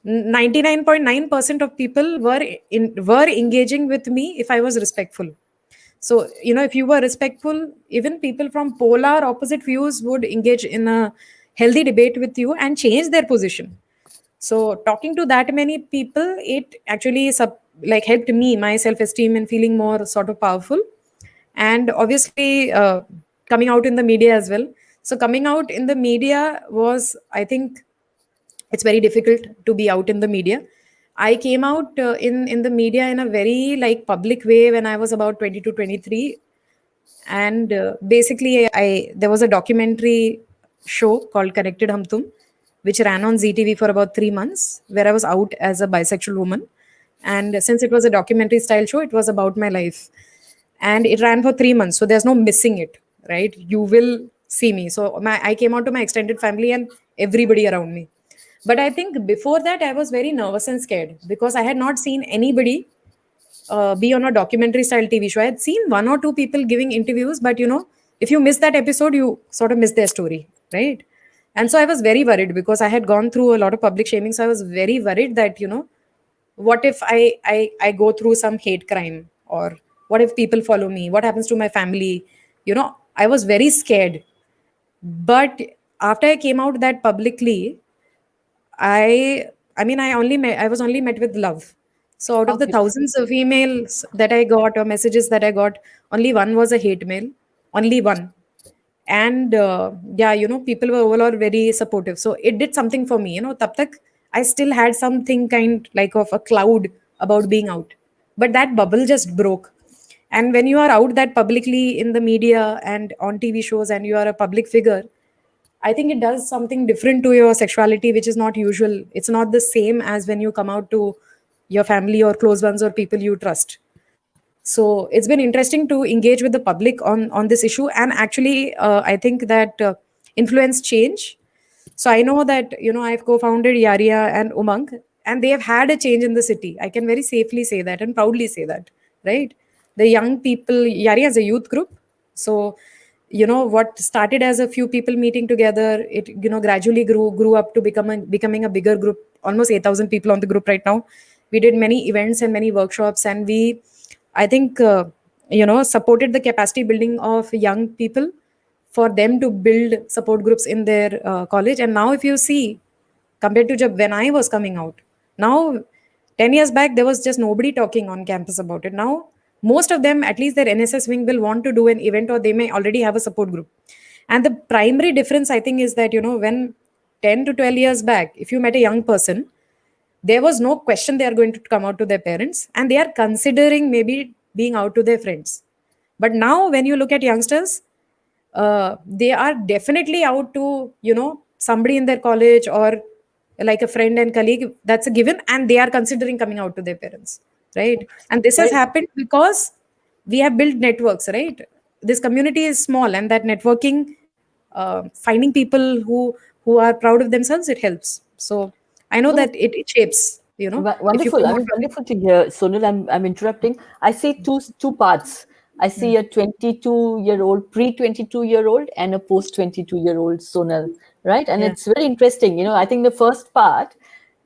99.9% of people were engaging with me if I was respectful. So, if you were respectful, even people from polar opposite views would engage in a healthy debate with you and change their position. So, talking to that many people, it actually like helped me, my self esteem, and feeling more sort of powerful. And obviously, coming out in the media as well. So, coming out in the media was, I think, it's very difficult to be out in the media. I came out in the media in a very like public way when I was about 20 to 23. And basically, I there was a documentary show called Connected Hum Tum, which ran on ZTV for about 3 months, where I was out as a bisexual woman. And since it was a documentary style show, it was about my life, and it ran for 3 months, so there's no missing it, right? You will see me. So I came out to my extended family and everybody around me. But I think before that, I was very nervous and scared, because I had not seen anybody be on a documentary style TV show. I had seen one or two people giving interviews, but if you miss that episode, you sort of miss their story, right? And so I was very worried, because I had gone through a lot of public shaming. So I was very worried that, what if I go through some hate crime, or what if people follow me? What happens to my family? I was very scared. But after I came out that publicly, I mean, I was only met with love. So out How of the beautiful. thousands of emails that I got, or messages that I got, only one was a hate mail, only one. And yeah, people were overall very supportive. So it did something for me. Tab tak I still had something kind like of a cloud about being out, but that bubble just broke. And when you are out that publicly in the media and on TV shows, and you are a public figure, I think it does something different to your sexuality, which is not usual. It's not the same as when you come out to your family or close ones or people you trust. So it's been interesting to engage with the public on this issue. And actually, I think that influence change. So I know that I've co-founded Yaria and Umang, and they have had a change in the city. I can very safely say that and proudly say that, right? The young people, Yaria is a youth group. So what started as a few people meeting together, it gradually grew up to becoming a bigger group. Almost 8,000 people on the group right now. We did many events and many workshops, and we, I think, supported the capacity building of young people for them to build support groups in their college. And now, if you see, compared to when I was coming out, now 10 years back, there was just nobody talking on campus about it. Now, most of them, at least their NSS wing, will want to do an event, or they may already have a support group. And the primary difference, I think, is that, when 10 to 12 years back, if you met a young person, there was no question they are going to come out to their parents, and they are considering maybe being out to their friends. But now when you look at youngsters, they are definitely out to somebody in their college, or like a friend and colleague. That's a given, and they are considering coming out to their parents, right? And this has Very happened because we have built networks, right? This community is small, and that networking, finding people who are proud of themselves, it helps. So I know no, that it shapes, if you Wonderful. come I out mean, of it. wonderful to hear. Sonal, I'm interrupting. I see two parts. I see a 22-year-old, pre-22-year-old, and a post-22-year-old Sonal, right? And Yeah, it's very interesting. I think the first part,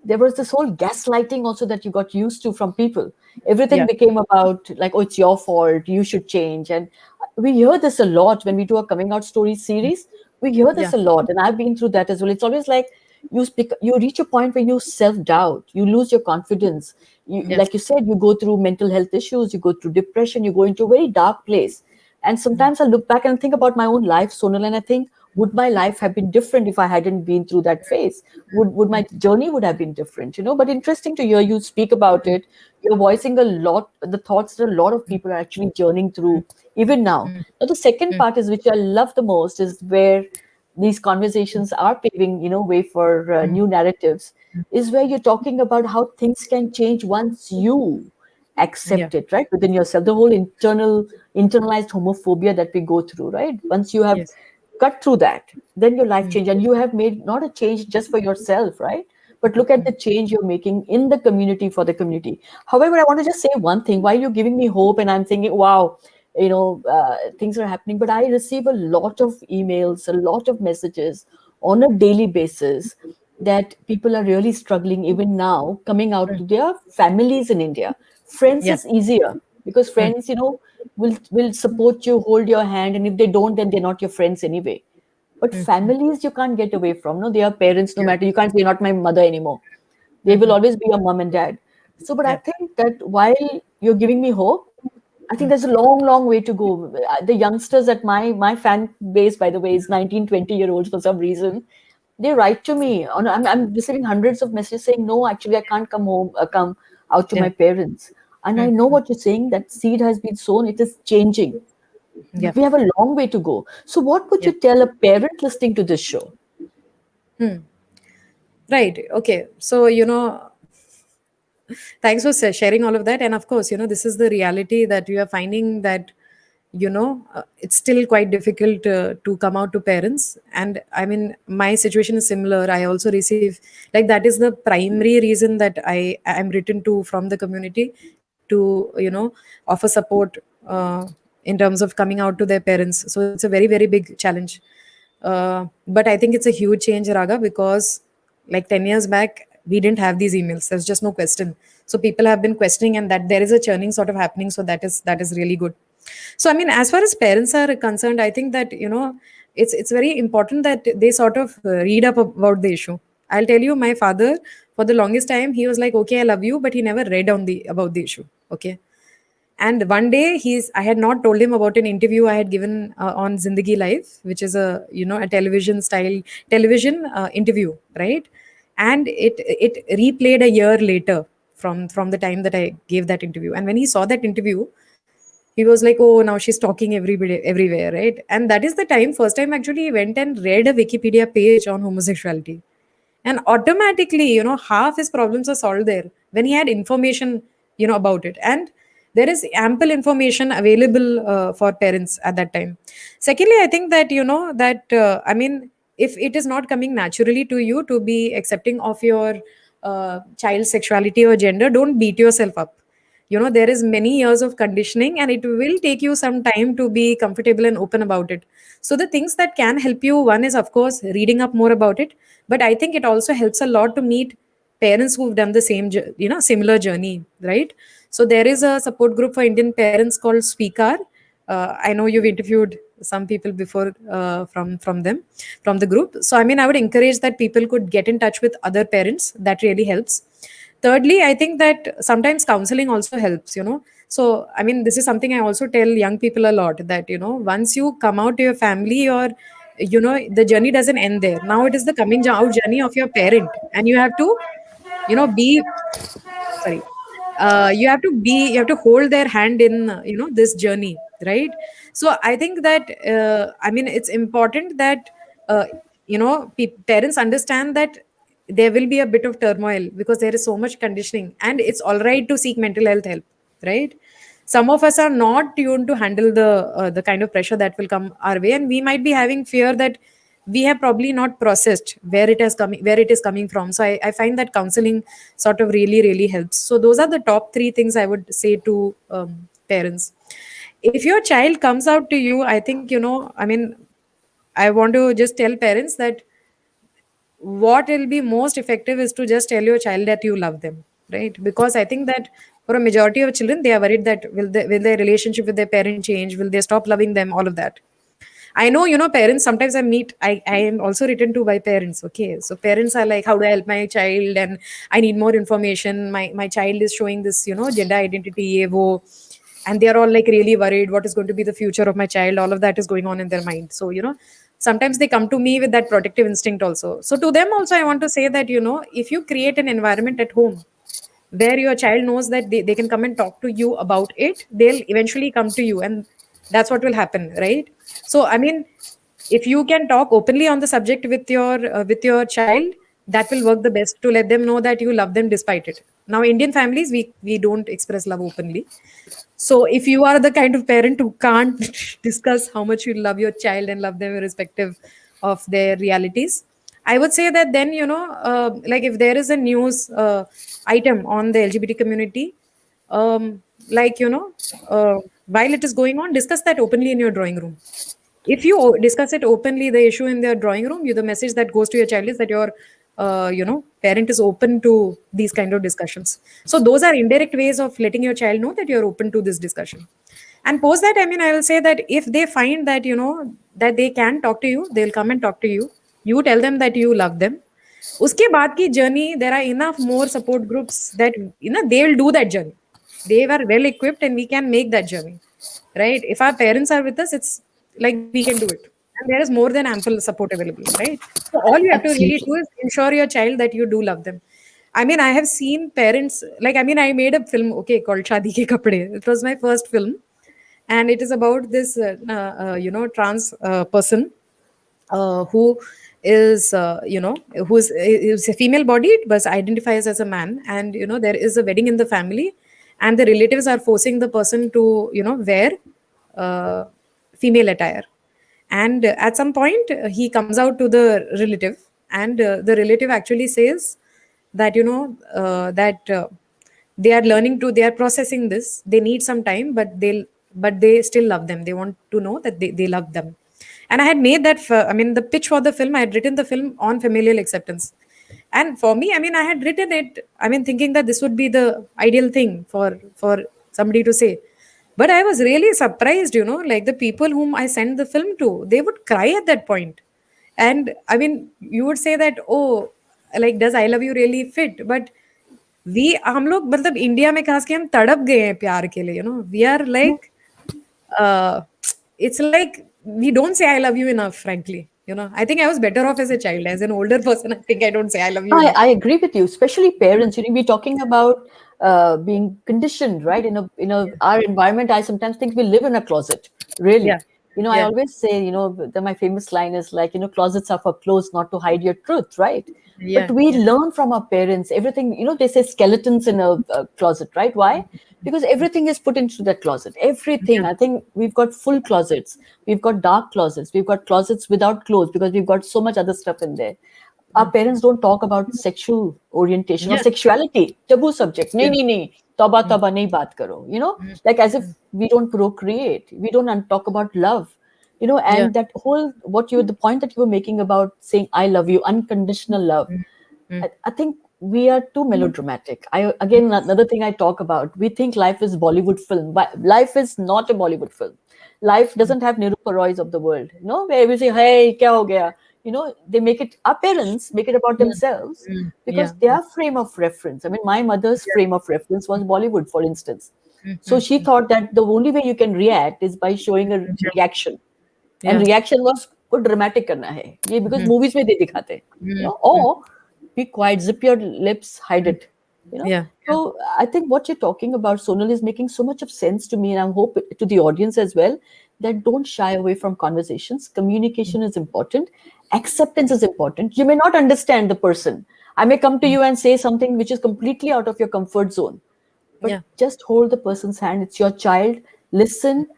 there was this whole gaslighting also that you got used to from people. Everything yeah, became about like, oh, it's your fault, you should change. And we hear this a lot when we do a coming out stories series. We hear yeah, this a lot, and I've been through that as well. It's always like you reach a point where you self-doubt, you lose your confidence. yeah. Like you said, you go through mental health issues, you go through depression, you go into a very dark place. And sometimes I look back and think about my own life, Sonal, and I think, would my life have been different if I hadn't been through that phase? Would my journey would have been different? But interesting to hear you speak about it. You're voicing a lot the thoughts that a lot of people are actually journeying through even now. Now the second part is, which I love the most, is where these conversations are paving way for new narratives, is where you're talking about how things can change once you Yeah. accept it, right, within yourself. The whole internalized homophobia that we go through, right? Once you have Yes. cut through that, then your life Mm. change, and you have made not a change just for yourself, right? But look at the change you're making in the community for the community. However, I want to just say one thing. While you're giving me hope, and I'm thinking, wow, things are happening, but I receive a lot of emails, a lot of messages on a daily basis that people are really struggling even now coming out Mm. to their families in India. Friends Yeah. is easier because Mm. friends, will support you, hold your hand, and if they don't, then they're not your friends anyway. But Mm. families you can't get away from. No, they are parents. No Yeah. matter, you can't say, "You're not my mother anymore." They will Mhm. always be your mom and dad. So, but I Yeah. think that while you're giving me hope, I think Mm. there's a long, long way to go. The youngsters at my fan base, by the way, is 19, 20-year-olds for some reason. They write to me. I'm receiving hundreds of messages saying, "No, actually, I can't come home, come out to my Yeah. parents." And I Mm. know what you're saying. That seed has been sown. It is changing, Yeah. but we have a long way to go. So, what would Yeah. you tell a parent listening to this show? Hmm. Right. Okay. So, thanks for sharing all of that. And of course, this is the reality that you are finding that, it's still quite difficult to come out to parents. And I mean, my situation is similar. I also receive, like, that is the primary reason that I am written to from the community to, offer support in terms of coming out to their parents. So it's a very, very big challenge. But I think it's a huge change, Raga, because like 10 years back, we didn't have these emails. There's just no question. So people have been questioning, and that there is a churning sort of happening. So that is really good. So I mean, as far as parents are concerned, I think that it's very important that they sort of read up about the issue. I'll tell you, my father, for the longest time, he was like, "Okay, I love you," but he never read on the about the issue. Okay, and one day I had not told him about an interview I had given on Zindagi Live, which is a television style television interview, right? And it replayed a year later from the time that I gave that interview. And when he saw that interview, he was like, "Oh, now she's talking everybody everywhere," right? And that is the time, first time actually, he went and read a Wikipedia page on homosexuality, and automatically, half his problems are solved there when he had information, about it. And there is ample information available for parents at that time. Secondly, I think that that I mean, if it is not coming naturally to you to be accepting of your child's sexuality or gender, don't beat yourself up. There is many years of conditioning, and it will take you some time to be comfortable and open about it. So the things that can help you, one is of course reading up more about it, but I think it also helps a lot to meet parents who've done the same similar journey, right? So there is a support group for Indian parents called Speakar. I know you've interviewed some people before from them, from the group. So I mean, I would encourage that people could get in touch with other parents. That really helps. Thirdly, I think that sometimes counseling also helps. So I mean, this is something I also tell young people a lot, that once you come out to your family, or the journey doesn't end there. Now it is the coming out journey of your parent, and you have to be sorry you have to hold their hand in this journey, right? So I think that I mean, it's important that uh, parents understand that there will be a bit of turmoil because there is so much conditioning, and it's all right to seek mental health help, right? Some of us are not tuned to handle the kind of pressure that will come our way, and we might be having fear that we have probably not processed where it is coming from. So I find that counseling sort of really, really helps. So those are the top three things I would say to parents. If your child comes out to you, I think, I mean, I want to just tell parents that what will be most effective is to just tell your child that you love them, right? Because I think that for a majority of children, they are worried that will their relationship with their parent change, will they stop loving them, all of that. I know, parents, sometimes I am also written to by parents. Okay. So parents are like, how do I help my child? And I need more information. My child is showing this, gender identity, ye wo, and they are all like really worried. What is going to be the future of my child? All of that is going on in their mind. So, sometimes they come to me with that protective instinct also. So to them also, I want to say that, if you create an environment at home where your child knows that they can come and talk to you about it, they'll eventually come to you, and that's what will happen, right? So I mean, if you can talk openly on the subject with your child, that will work the best to let them know that you love them despite it. Now Indian families, we don't express love openly. So if you are the kind of parent who can't discuss how much you love your child and love them irrespective of their realities, I would say that then, like if there is a news item on the LGBT community, like, while it is going on, discuss that openly in your drawing room. If you discuss it openly, the issue in their drawing room, the message that goes to your child is that your parent is open to these kind of discussions. So those are indirect ways of letting your child know that you're open to this discussion. And post that, I mean, I will say that if they find that, that they can talk to you, they'll come and talk to you. You tell them that you love them. Uske baad ki journey, there are enough more support groups that, they will do that journey. They were well equipped and we can make that journey, right? If our parents are with us, it's like we can do it, and there is more than ample support available, right? So all you have to really do Absolutely. is ensure your child that you do love them. I mean, I have seen parents, like, I mean, I made a film, okay, called Shadi Ke Kapde. It was my first film, and it is about this trans person who is who's a female bodied but identifies as a man, and there is a wedding in the family, and the relatives are forcing the person to wear uh, female attire. And at some point, he comes out to the relative, and the relative actually says that that they are learning to, they are processing this, they need some time, but they still love them, they want to know that they love them. And I had made that I mean, the pitch for the film, I had written the film on familial acceptance. And for me, I mean, I had written it, I mean, thinking that this would be the ideal thing for somebody to say. But I was really surprised, like the people whom I sent the film to, they would cry at that point. And I mean, you would say that, oh, like, does I love you really fit? But हम लोग मतलब India में खास के हम तड़प गए हैं प्यार के लिए, we are like it's like we don't say I love you enough, frankly. I think I was better off as a child. As an older person, I think I don't say I love you enough. I agree with you, especially parents. We're talking about being conditioned, right? Our environment. I sometimes think we live in a closet. Really, Yeah. I Yeah. always say, my famous line is like, closets are for clothes, not to hide your truth, right? But Yeah. we Yeah. learn from our parents everything. They say skeletons in a closet, right? Why? Because everything is put into that closet. Everything. Yeah. I think we've got full closets. We've got dark closets. We've got closets without clothes because we've got so much other stuff in there. Our parents don't talk about sexual orientation or Yeah. sexuality. Taboo subject. Yeah. Nahi, nahi. Tauba tauba nahi baat karo. Like as if we don't procreate. We don't talk about love. Yeah. And that whole, the point that you were making about saying, I love you, unconditional love. I think we are too melodramatic. Again, another thing I talk about, we think life is Bollywood film, but life is not a Bollywood film. Life doesn't have Nirupa Roys of the world, where we say, hey, kya ho gaya? They make it, our parents make it about themselves because Yeah. their frame of reference. I mean, my mother's frame of reference was Bollywood, for instance. So she thought that the only way you can react is by showing a reaction. And Yeah. reaction was को dramatic करना है ये because movies में दे दिखाते हैं, or be quiet, zip your lips, hide it, Yeah. so I think what you're talking about, Sonal, is making so much of sense to me, and I hope to the audience as well, that don't shy away from conversations. Communication is important, acceptance is important. You may not understand the person. I may come to you and say something which is completely out of your comfort zone, but Yeah. just hold the person's hand. It's your child. Listen,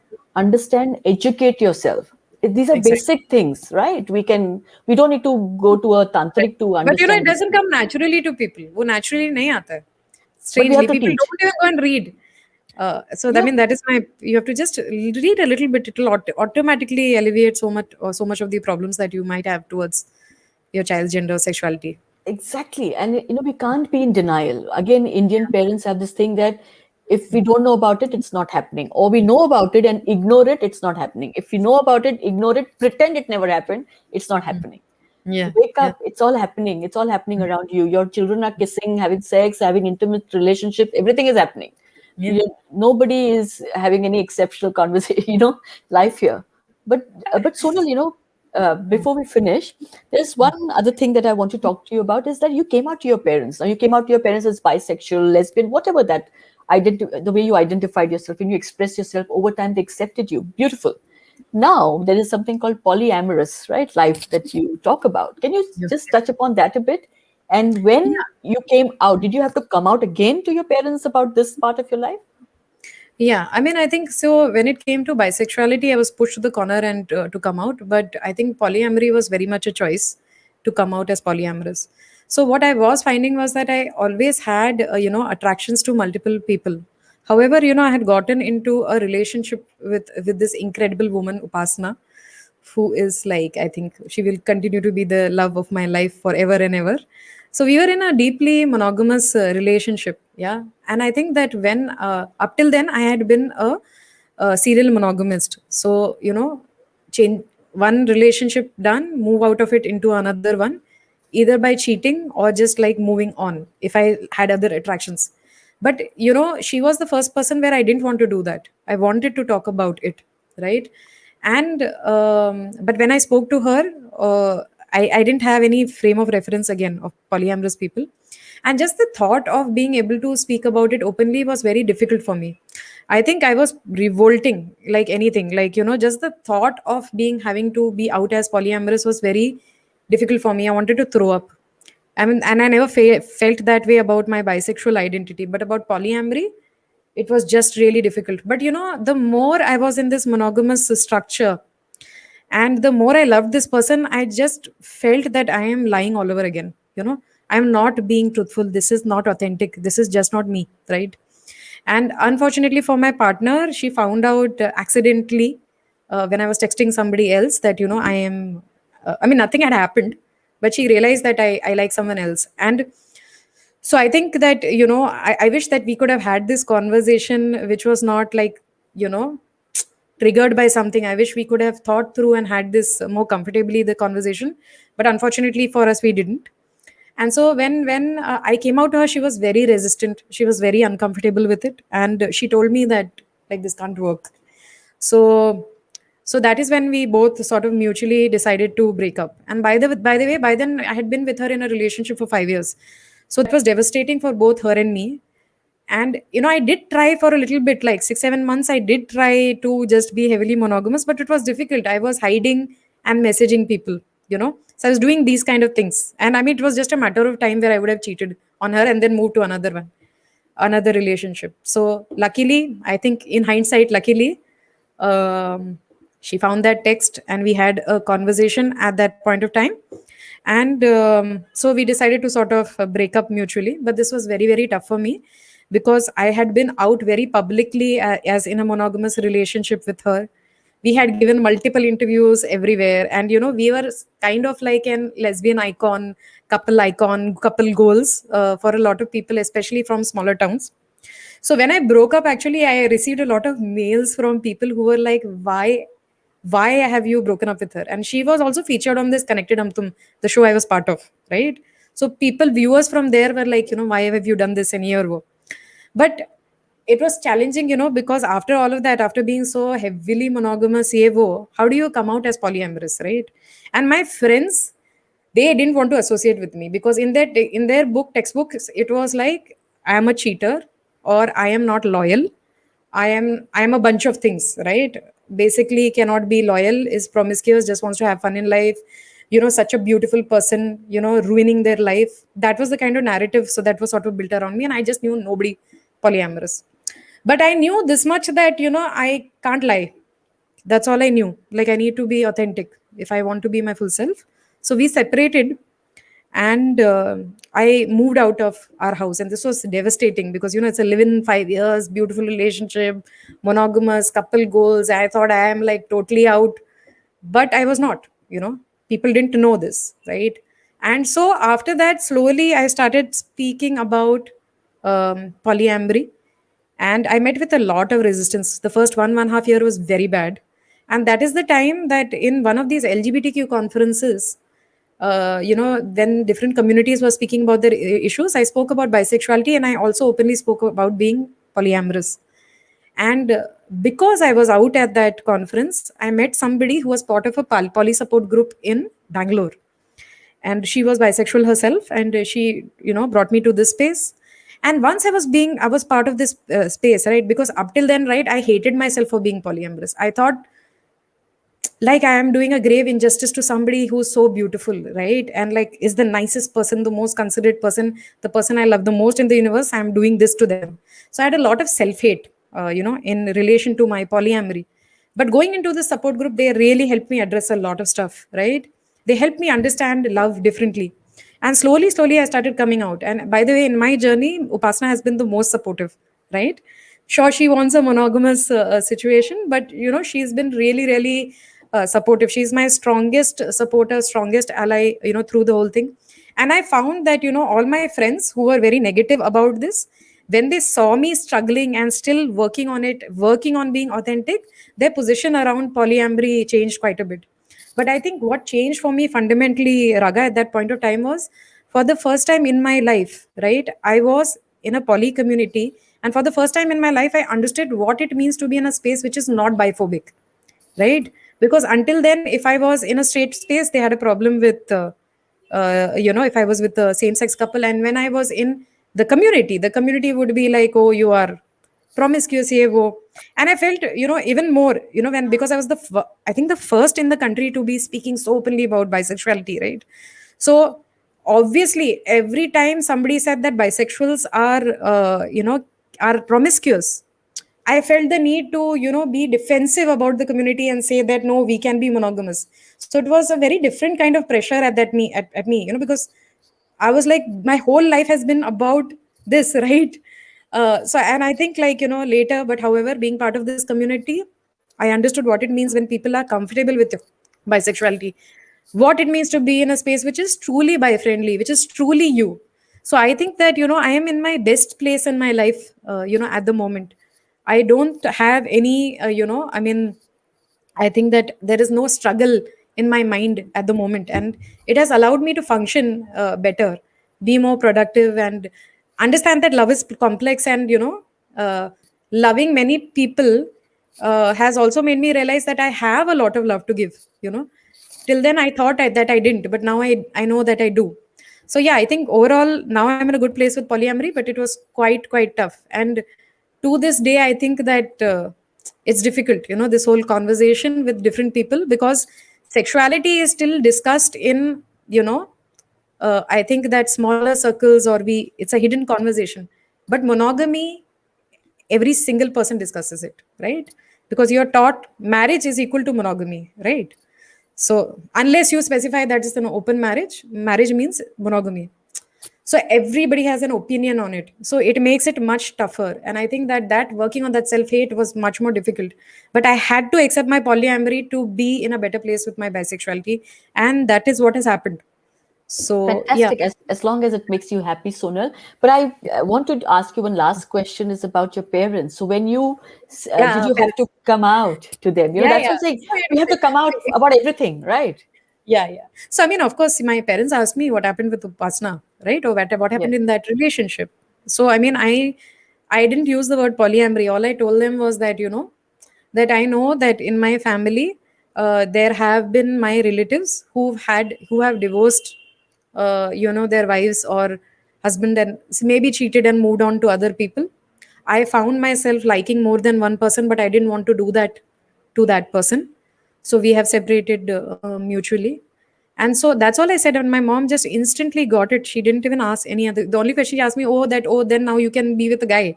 understand, educate yourself. These are Exactly. basic things, right? We don't need to go to a tantric to But it understand these doesn't things. come naturally to people. वो naturally नहीं आता है. But we have Strangely, to people teach. don't even go and read. So I Yeah, mean, that is my. You have to just read a little bit. It'll automatically alleviate so much of the problems that you might have towards your child's gender or sexuality. exactly. And we can't be in denial. Again, Indian parents have this thing that if we don't know about it, it's not happening. Or we know about it and ignore it, it's not happening. If we know about it, ignore it, pretend it never happened, it's not happening. Yeah. Wake Yeah. up, it's all happening. It's all happening around you. Your children are kissing, having sex, having intimate relationships, everything is happening. Yeah. Nobody is having any exceptional conversation, life here. But Sonal, before we finish, there's one other thing that I want to talk to you about is that you came out to your parents. Now you came out to your parents as bisexual, lesbian, whatever that the way you identified yourself, when you expressed yourself over time, they accepted you. Beautiful. Now there is something called polyamorous, right? Life that you talk about. Can you Yeah. just touch upon that a bit? And when you came out, did you have to come out again to your parents about this part of your life? Yeah, I mean, I think so. When it came to bisexuality, I was pushed to the corner and to come out. But I think polyamory was very much a choice to come out as polyamorous. So what I was finding was that I always had, attractions to multiple people. However, I had gotten into a relationship with this incredible woman, Upasana, who is like, I think she will continue to be the love of my life forever and ever. So we were in a deeply monogamous relationship, yeah. And I think that when up till then I had been a serial monogamist. So change one relationship done, move out of it into another one, either by cheating or just like moving on if I had other attractions. But she was the first person where I didn't want to do that. I wanted to talk about it, right? And but when I spoke to her, I didn't have any frame of reference again of polyamorous people. And just the thought of being able to speak about it openly was very difficult for me. I think I was revolting like anything, like just the thought of being having to be out as polyamorous was very difficult for me. I wanted to throw up. I mean, and I never felt that way about my bisexual identity, but about polyamory, it was just really difficult. But the more I was in this monogamous structure, and the more I loved this person, I just felt that I am lying all over again. I'm not being truthful. This is not authentic. This is just not me, right? And unfortunately for my partner, she found out accidentally when I was texting somebody else that I am. I mean, nothing had happened, but she realized that I like someone else. And so I think that I wish that we could have had this conversation, which was not like you know triggered by something. I wish we could have thought through and had this more comfortably, the conversation, but unfortunately for us we didn't. And so when I came out to her, she was very resistant, she was very uncomfortable with it, and she told me that like this can't work. So so that is when we both sort of mutually decided to break up. And by the way, by then I had been with her in a relationship for 5 years, so that was devastating for both her and me. And I did try for a little bit, like 6 7 months I did try to just be heavily monogamous, but it was difficult. I was hiding and messaging people, so I was doing these kind of things. And I mean, it was just a matter of time where I would have cheated on her and then moved to another relationship. So luckily, I think in hindsight, luckily, um, she found that text and we had a conversation at that point of time. And so we decided to sort of break up mutually. But this was very, very tough for me because I had been out very publicly as in a monogamous relationship with her. We had given multiple interviews everywhere, and we were kind of like an lesbian icon, couple goals for a lot of people, especially from smaller towns. So when I broke up, actually, I received a lot of mails from people who were like, why have you broken up with her? And she was also featured on this Connected Amtum, the show I was part of, right? So viewers from there were like, why have you done this? And year ago. But it was challenging, because after all of that, after being so heavily monogamous, yevo, how do you come out as polyamorous, right? And my friends, they didn't want to associate with me because in their textbooks, it was like I am a cheater or I am not loyal. I am a bunch of things, right? Basically, cannot be loyal, is promiscuous, just wants to have fun in life. Such a beautiful person, ruining their life. That was the kind of narrative. So that was sort of built around me, and I just knew nobody polyamorous. But I knew this much that I can't lie. That's all I knew. Like, I need to be authentic if I want to be my full self. So we separated, and I moved out of our house. And this was devastating because it's a live in 5 years, beautiful relationship, monogamous, couple goals. I thought I am like totally out, but I was not. People didn't know this, right? And so after that, slowly I started speaking about polyamory, and I met with a lot of resistance. The first 1.5 year was very bad. And that is the time that in one of these LGBTQ conferences, when different communities were speaking about their issues, I spoke about bisexuality, and I also openly spoke about being polyamorous. And because I was out at that conference, I met somebody who was part of a poly support group in Bangalore. And she was bisexual herself, and she brought me to this space. And once I was part of this space, right? Because up till then, right, I hated myself for being polyamorous. I thought like I am doing a grave injustice to somebody who's so beautiful, right? And like is the nicest person, the most considerate person, the person I love the most in the universe. I'm doing this to them. So I had a lot of self-hate, in relation to my polyamory. But going into the support group, they really helped me address a lot of stuff, right? They helped me understand love differently. And slowly, I started coming out. And by the way, in my journey, Upasana has been the most supportive, right? Sure, she wants a monogamous situation, but she's been really supportive. She's my strongest supporter, strongest ally, through the whole thing. And I found that all my friends who were very negative about this, when they saw me struggling and still working on it, working on being authentic, their position around polyamory changed quite a bit. But I think what changed for me fundamentally, Raga, at that point of time was, for the first time in my life, right? I was in a poly community, and for the first time in my life, I understood what it means to be in a space which is not biphobic, right? Because until then, if I was in a straight space, they had a problem with, if I was with a same sex couple, and when I was in the community would be like, oh, you are promiscuous, ye wo. And I felt, even more, when, because I was I think the first in the country to be speaking so openly about bisexuality, right? So obviously, every time somebody said that bisexuals are promiscuous, I felt the need to, be defensive about the community and say that no, we can be monogamous. So it was a very different kind of pressure at me, because I was like, my whole life has been about this, right? So, and I think, like, later, but however, being part of this community, I understood what it means when people are comfortable with bisexuality, what it means to be in a space which is truly bi friendly, which is truly you. So I think that, I am in my best place in my life, at the moment. I don't have any, I mean, I think that there is no struggle in my mind at the moment, and it has allowed me to function better, be more productive, and understand that love is complex. And loving many people has also made me realize that I have a lot of love to give. Till then, I thought that I didn't, but now I know that I do. So yeah, I think overall now I'm in a good place with polyamory, but it was quite tough. And to this day, I think that it's difficult, this whole conversation with different people, because sexuality is still discussed in, I think that smaller circles, or it's a hidden conversation. But monogamy, every single person discusses it, right? Because you're taught marriage is equal to monogamy, right? So unless you specify that it's an open marriage, marriage means monogamy. So everybody has an opinion on it, so it makes it much tougher. And I think that working on that self hate was much more difficult, but I had to accept my polyamory to be in a better place with my bisexuality, and that is what has happened. So yeah. Fantastic, as long as it makes you happy, Sonal. But I want to ask you one last question is about your parents. So when you did Yeah, you have to come out to them? yeah, That's yeah. what I'm saying. So You have to come out about everything, right? yeah. So I mean, of course, my parents asked me what happened with Upasana, right? Or what Yeah. happened in that relationship. So I mean, I didn't use the word polyamory. All I told them was that, that I know that in my family, there have been my relatives who have divorced, their wives or husband, and maybe cheated and moved on to other people. I found myself liking more than one person, but I didn't want to do that to that person. So we have separated mutually. And so that's all I said. And my mom just instantly got it. She didn't even ask any other. The only question she asked me, then now you can be with a guy.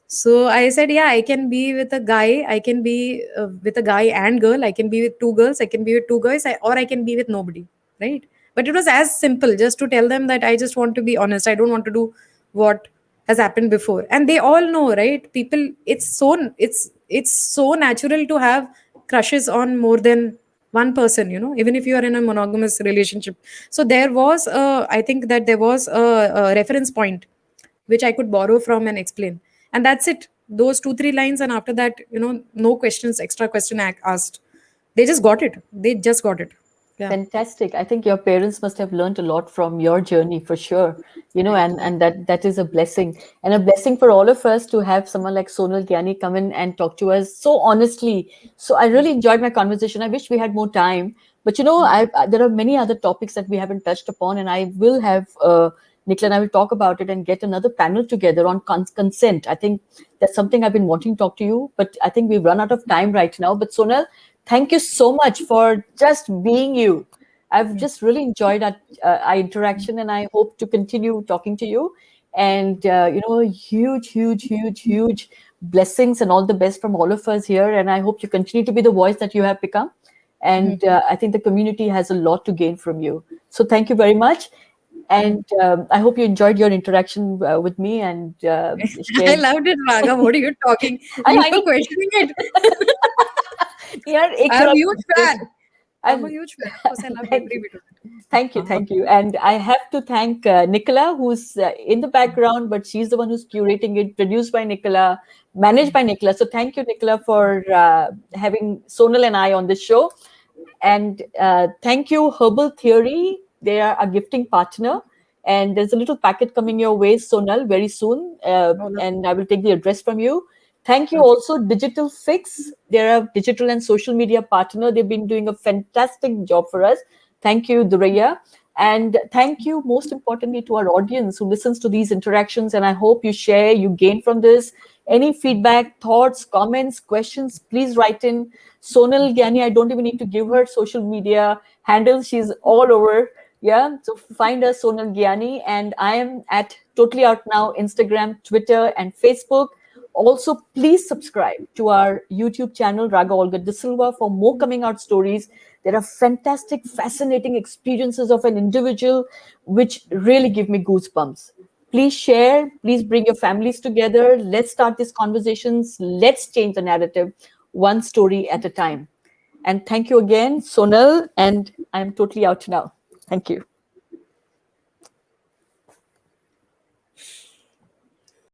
So I said, yeah, I can be with a guy. I can be with a guy and girl. I can be with two girls. I can be with two guys, or I can be with nobody. Right. But it was as simple, just to tell them that I just want to be honest. I don't want to do what has happened before. And they all know, right? People, it's so natural to have crushes on more than one person, even if you are in a monogamous relationship. So there was I think that there was a reference point which I could borrow from and explain. And that's it. Those 2, 3 lines, and after that, no questions, extra question asked. They just got it. They just got it. Yeah. Fantastic. I think your parents must have learned a lot from your journey for sure. And that is a blessing, and a blessing for all of us to have someone like Sonal Gyani come in and talk to us so honestly. So I really enjoyed my conversation. I wish we had more time, but there are many other topics that we haven't touched upon, and I will have Nicola and I will talk about it and get another panel together on consent. I think that's something I've been wanting to talk to you, but I think we've run out of time right now. But Sonal, thank you so much for just being you. I've just really enjoyed our interaction, and I hope to continue talking to you. And huge blessings and all the best from all of us here. And I hope you continue to be the voice that you have become. And I think the community has a lot to gain from you. So thank you very much. And I hope you enjoyed your interaction with me and I shared. loved it, Raghav. What are you talking? I You know, I were know. questioning it. यार एक I'm थोड़ा a huge fan. I'm a and huge fan. Of course, I loved thank every you. bit of it. Thank you, thank you. And I have to thank Nicola, who's in the background, but she's the one who's curating it, produced by Nicola, managed by Nicola. So thank you, Nicola, for having Sonal and I on this show. And thank you, Herbal Theory. They are a gifting partner. And there's a little packet coming your way, Sonal, very soon. Oh, no. And I will take the address from you. Thank you Okay. also, Digital Fix. They're a digital and social media partner. They've been doing a fantastic job for us. Thank you, Duraya. And thank you, most importantly, to our audience who listens to these interactions. And I hope you share, you gain from this. Any feedback, thoughts, comments, questions, please write in. Sonal Gyani, I don't even need to give her social media handles. She's all over. Yeah. So find us, Sonal Gyani. And I am at Totally Out Now, Instagram, Twitter, and Facebook. Also, please subscribe to our YouTube channel, Raga Olga De Silva, for more coming out stories. There are fantastic, fascinating experiences of an individual which really give me goosebumps. Please share, please bring your families together. Let's start these conversations. Let's change the narrative one story at a time. And thank you again, Sonal. And I'm totally out now. Thank you.